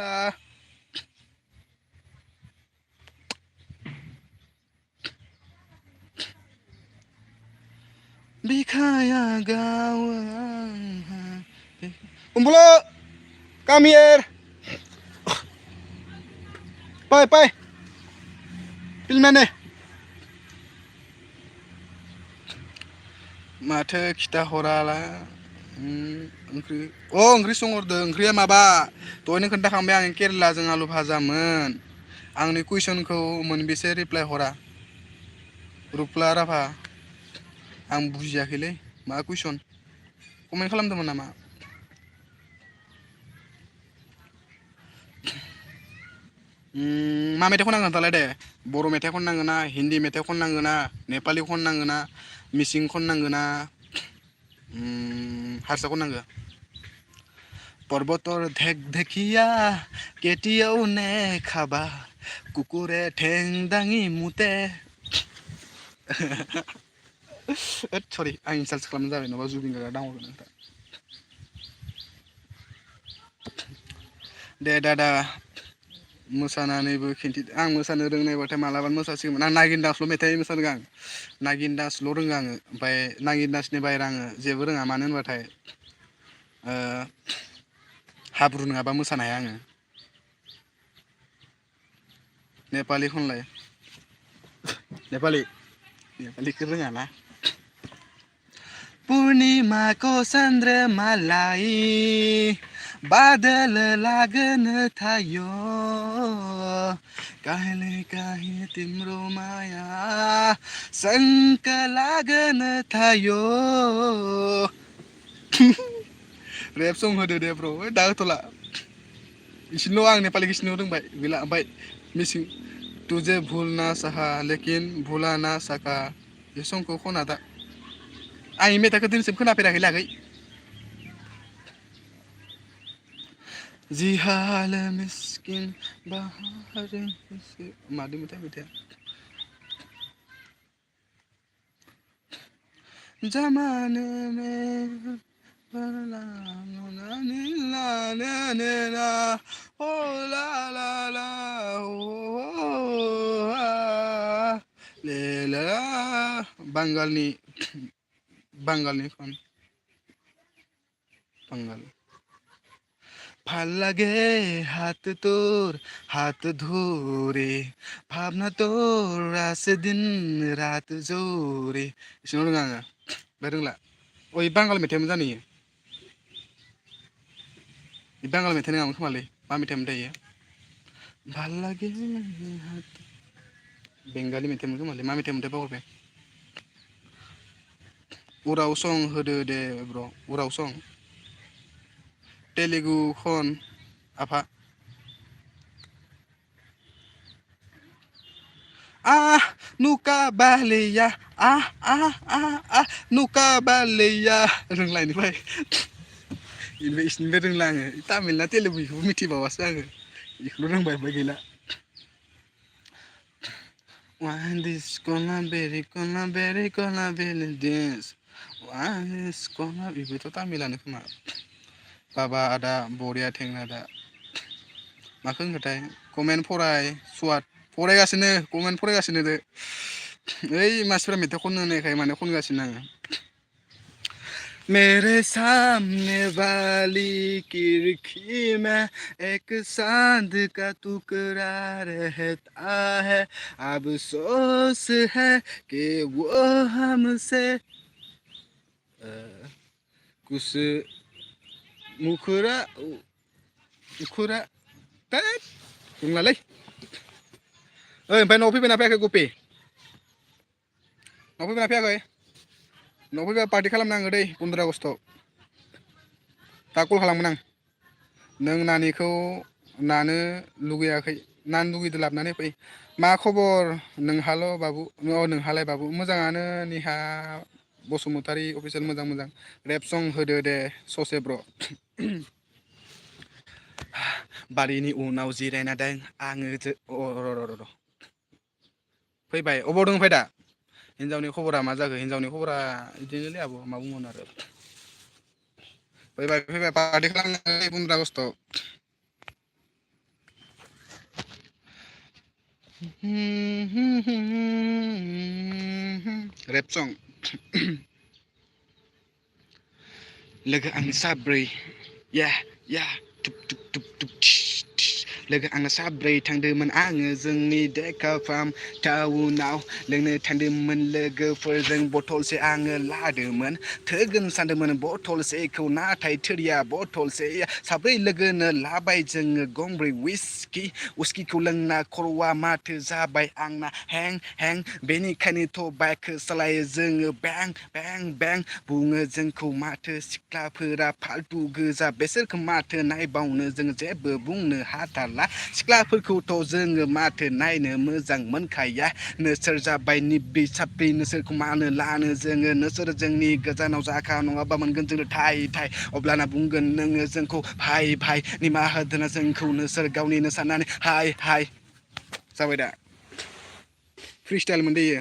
बिखाया गाँव उम्बुलो come here पाय पिलमाने माथो खिथा हराला ओंख्रि ओंख्रि संहरदों ओंख्रिया माबा दहायनो खोन्थाखांबाय आं केरेलाजों आलु भाजामोन आंनि कुइसनखौ मोनबेसे रिप्लाइ हरा रुप्ला राभा आं बुजियाखैलै मा कुइसन कमेन्ट खालामदोंमोन नामा मा मेथाइ खननांगोन दालाय दे बर' मेथाइ खननांगोन ना हिन्दी मेथाइ खननांगोन ना नेपालि खननांगोन ना मिसिं खननांगोन ना हारसा खननांगो पर्बतर धेक धेकिया केटियाव ने खाबा कुकुरे ठें दाङि मुते सरि आं इनसाल्ट खालामनाय जाबाय नङाबा जुबिन गार्गा दांहरगोन नोंथां दे दादा मोसानानैबो खिन्थि आं मोसानो रोंनायबाथाय मालाबा मोसासिगौमोन आं नागिन दान्सल' मेथाइ मोसानो रोङा आं नागिन दान्सल' रोङो आङो ओमफ्राय नागिन दान्सनि बाहेरा आङो जेबो रोङा मानो होनबाथाय हाब्रु नङाबा मोसानो हाया आङो नेपालि खनलाय नेपालिखौ रोङाना पूर्णिमा को चंद्रमालाई बादल लागन थायो कहिले काहीँ तिम्रो माया शङ्क लागन थायो रेप सं होदो दे ब्र दा होथ'ला इसिल' आं नेपालिखौ रोंबाय गैला ओमफ्राय मिसिं तुझे भूल ना सहा लेकिन भूला ना सका बे संखौ खना दा आं इ मेथाइखौ दिनैसिम खोनाफेराखै लागै जी हाल मिस्किन बाहर मादों मेथाइया जमाने में ओ ला ला ला ले ला बांगालनि खन बांगाल ভাল লাগে হাত তোর হাত ধরে ভাবনা তোর আছে দিন রাত জোরে एसेल' रोङा आङो ओमफ्राय रोंला ओइ बांगाल मेथाइमोन जानो इयो बांगाल मेथाइ नङामोन खोमालै मा मेथाइमोन थाय इयो ভাল লাগে हात बेंगालि मेथाइमोन खोमालै मा मेथाइमोनथाय बावगारबाय उराव सं होदो दे ब्र उराव सं तेलेगु खन आफा नुका बालिया नुका बालिया रोंला इनिफ्राय इनिफ्राय रोंला आङो तामिल ना तेलेगु बेखौबो मिथिबावासो आङो बेखौल' रोंबाय ओमफ्राय गैला One this gonna be dance. One is gonna be बेथ' तामिलानो खोमा बाबा आदा बरिया थेंना दा माखो होनखोथाय कमेन्ट फराय स्वाद फरायगासिनो कमेन्ट फरायगासिनो दे ओइ मानसिफ्रा मेथाइ खननो होननायखाय माने खनगासिनो आङो मेरे सामने वाली खिड़की में एक चांद का टुकड़ा रहता है अफसोस है कि वो हमसे कुछ मुखरा उखुरा रोंलालै ओइ ओमफ्राय न'आव फैबायना फैयाखै गपि न'आव फैबायना फैयाखै न'आव फैबा पार्टि खालामनांगौ दै 15 आगस्टआव दा कल खालामगोन आं नों नानिखौ नानो लुगैयाखै नानो लुगैदो लाबोनानै फै मा खबर नोंहाल' बाबु नोंहालाय बाबु मोजाङानो निहा बसुमतारी अफिसियेल मोजां रेप सं होदो दे ससे ब्र बारिनि उनाव जिरायना दं आङो र' फैबाय अबाव दं ओमफ्राय दा हिनजावनि खबरा मा जाखो हिनजावनि खबरा बिदिनोलै आब' मा बुंनो आरो फैबाय पार्टि खालामनांगौ 15 आगस्टआव रेप सं लोगो आंनि साब्रै या टुप टुप टुप टुप लोगो आंना साब्रै थांदोंमोन आङो जोंनि डेका फार्म टाउनाव लोंनो थांदोंमोन लोगोफोरजों बथलसे आङो लादोंमोन थोगोन सानदोंमोन बथलसेखौ नाथाय थोरिया बथलसे साब्रै लोगोनो लाबाय जोङो गंब्रै उस्किखौ लोंना खर'आ माथो जाबाय आंना हें बेनिखायनोथ' बाइकखौ सालायो जोङो बें बुङो जोंखौ माथो सिख्लाफोरा फाल्थु गोजा बेसोरखौ माथो नायबावनो जों जेबो बुंनो हाथारला सिख्लाफोरखौथ' जोङो माथो नायनो मोजां मोनखाया नोंसोर जाबाय निब्बि साब्बि नोंसोरखौ मानो लानो जोङो नोंसोर जोंनि गोजानाव जाखा नङाबा मोनगोन जोङो थाइ अब्लाना बुंगोन नोङो जोंखौ भाइ निमाहा होदोना जोंखौ नोंसोर गावनिनो साननानै हाय जाबाय दा फ्रि स्टाइल मोनदो इयो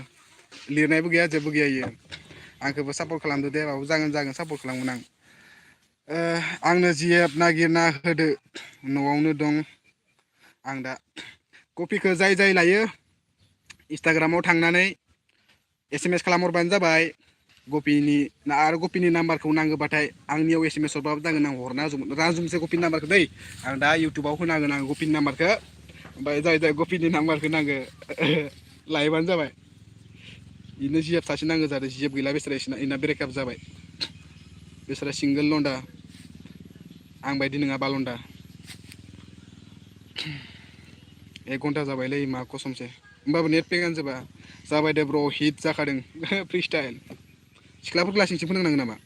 लिरनायबो गैया जेबो गैया इयो आंखौबो सापर्ट खालामदो दे बाबु जागोन सापर्ट खालामगोन आं आंनो जिएफ नागिरना होदो न'आवनो दं आं दा कपिखौ जाय लायो इन्सटाग्रामाव थांनानै SMS खालामहरबानो जाबाय आरो गपिनि नाम्बारखौ नांगौबाथाय आंनियाव SMS हरबाबो जागोन आं हरना राजुमसे गपिनि नाम्बारखौ दै आं दा इउटुबाव होनांगोन आं गपिनि नाम्बारखौ ओमफ्राय जाय गपिनि नाम्बारखौ नांगौ लायोबानो जाबाय इनो जिएफ सासे नांगौ जादों जिएफ गैला बेसोरा इना ब्रेकआप जाबाय बेसोरा सिंगोल लन्डा आं बायदि नङा बालन्दा 1 घन्टा जाबायलै मा कसमसे होमबाबो नेट पेकआनो जोबा जाबाय दे ब्र' हिट जाखादों फ्रि स्टाइल सिख्लाफोरखौ लासिंसिं फोरोंनांगोन नामा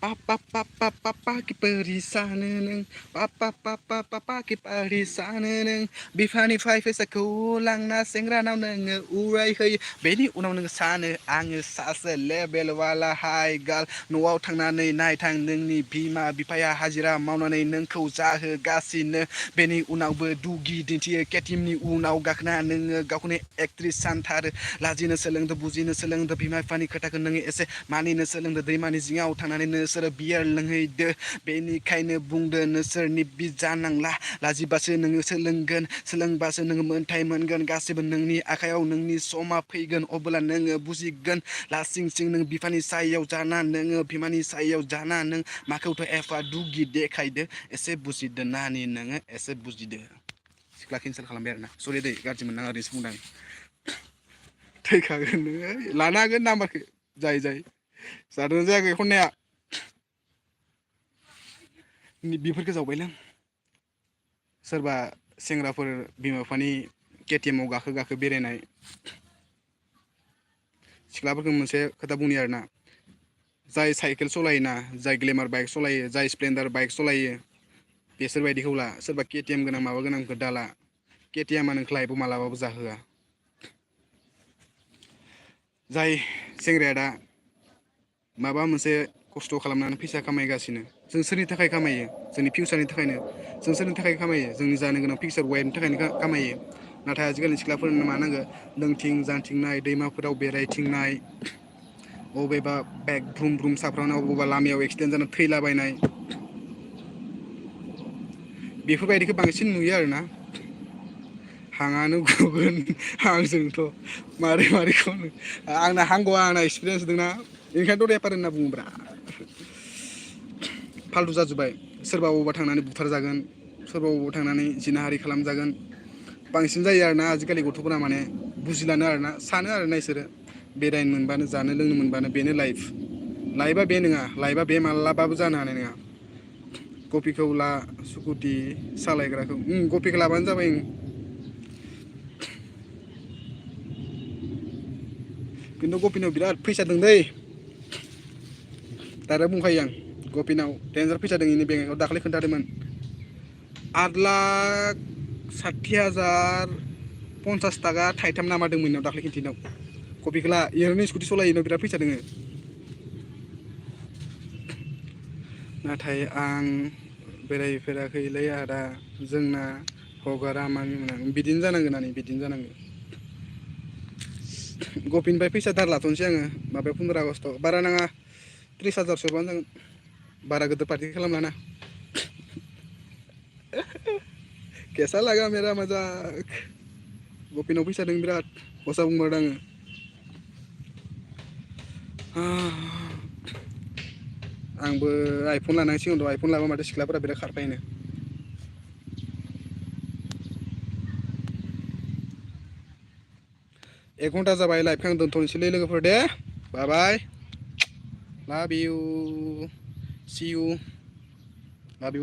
पापा किपरि सानो नों पापा किपरि सानो नों बिफानिफ्राय फैसाखौ लांना सेंग्रानाव नोङो उरायहोयो बेनि उनाव नोङो सानो आङो सासे लेबेल वाला हाइ गार्ल न'आव थांनानै नायथां नोंनि बिमा बिफाया हाजिरा मावनानै नोंखौ जाहोगासिनो बेनि उनावबो दुगि दिन्थियो केटिमनि उनाव गाखोना नोङो गावखौनो एक्ट्रिस सानथारो लाजिनो सोलोंदो बुजिनो सोलोंदो बिमा बिफानि खोथाखौ नोङो एसे मानिनो सोलोंदो दैमानि जिङाव थांनानै नोंसोरो बियार लोंहैदो बेनिखायनो बुंदो नोंसोरनि बिजानांला लाजिबासो नोङो सोलोंगोन सोलोंबासो नोङो मोन्थाय मोनगोन गासैबो नोंनि आखायाव नोंनि समा फैगोन अब्ला नोङो बुजिगोन लासिं सिं नों बिफानि सायाव जाना नोङो बिमानि सायाव जाना नों माखौथ' एफा दुगि देखायदो एसे बुजिदो नानि नोङो एसे बुजिदो सिख्ला केन्सेल खालामबाय आरोना सरि दै गाज्रि मोननाङा ओरैनोसो बुंदां थैखागोन नोङो लानो हागोन नाम्बारखौ जाय जादों जायाखै खननाया बेफोरखौ जावबायलां सोरबा सेंग्राफोर बिमा बिफानि केटिएमाव गाखो गाखो बेरायनाय सिख्लाफोरखौ मोनसे खोथा बुंनि आरोना जाय साइकेल सालायोना जाय ग्लेमार बाइक सालायो जाय स्प्लेन्डार बाइक सालायो बेसोरबायदिखौ ला सोरबा केटिएम गोनां माबा गोनांखौ दाला केटिएमआ नोंखौ लाइफआव मालाबाबो जाहोआ जाय सेंग्राया दा माबा मोनसे खस्थ' खालामनानै फैसा खामायगासिनो जों सोरनि थाखाय खामायो जोंनि फिउचारनि थाखायनो जों सोरनि थाखाय खामायो जोंनि जानो गोनां फिउचार वाइफनि थाखायनो खामायो नाथाय आजिखालिनि सिख्लाफोरनो मा नांगो लोंथिं जांथिंनाय दैमाफोराव बेरायथिंनाय अबेबा बाइक ब्रुम ब्रुम साफ्रावनाय अबेबा लामायाव एक्सिडेन्ट जानानै थैलाबायनाय बेफोरबायदिखौ बांसिन नुयो आरोना हांआनो गुगोन हांजोंथ' मारै मारै खौनो आंना हांगौआ आंना एक्सपिरियेन्स दंना ओंखायनोथ' रेपार होनना बुङोब्रा फाल्थु जाजोब्बाय सोरबा अबावबा थांनानै बुथारजागोन सोरबा अबावबा थांनानै जिनाहारि खालामजागोन बांसिन जायो आरोना आजिखालि गथ'फोरा माने बुजिलानो आरोना सानो आरोना इसोरो बेरायनो मोनबानो जानो लोंनो मोनबानो बेनो लाइफ लाइफआ बे नङा लाइफआ बे मालाबाबो जानो हानाय नङा कफिखौ ला स्कुटि सालायग्राखौ कफिखौ लाबानो जाबाय खिन्थु गपिनाव बिराद फैसा दं दै डाइरेक्ट बुंखायो आं गपिनाव देनजार फैसा दं इनि बेंकआव दाखालि खोन्थादोंमोन 8,60,50,50 थाखा थाइथाम नामा दंमोन इनाव दाखालि खिन्थिनायाव कफिखौ ला ओरैनो स्कुटि सालायो इनाव बिराद फैसा दोङो नाथाय आं बेरायफेराखैलै आदा जोंना हगारा मानि मोना बिदिनो जानांगोन नानि बिदिनो जानांगोन गपिनिफ्राय फैसा दार लाथ'नोसै आङो माबायाव 15 आगष्टआव बारा नाङा 30,000 सोबानो जागोन बारा गिदिर पार्टि खालामलाना कैसा लगा मेरा मजाक गपिनाव फैसा दं बिराद हसा बुंहरदों आङो आंबो आइफन लानांसिगोन र' आइफन लाबा माथो सिख्लाफोरा बिराद खारफायोनो 1 घन्टा जाबाय लाइभखौ आं दोनथ'नोसैलै लोगोफोर दे बाय बाय लाभ इउ सि इउ लाभ इउ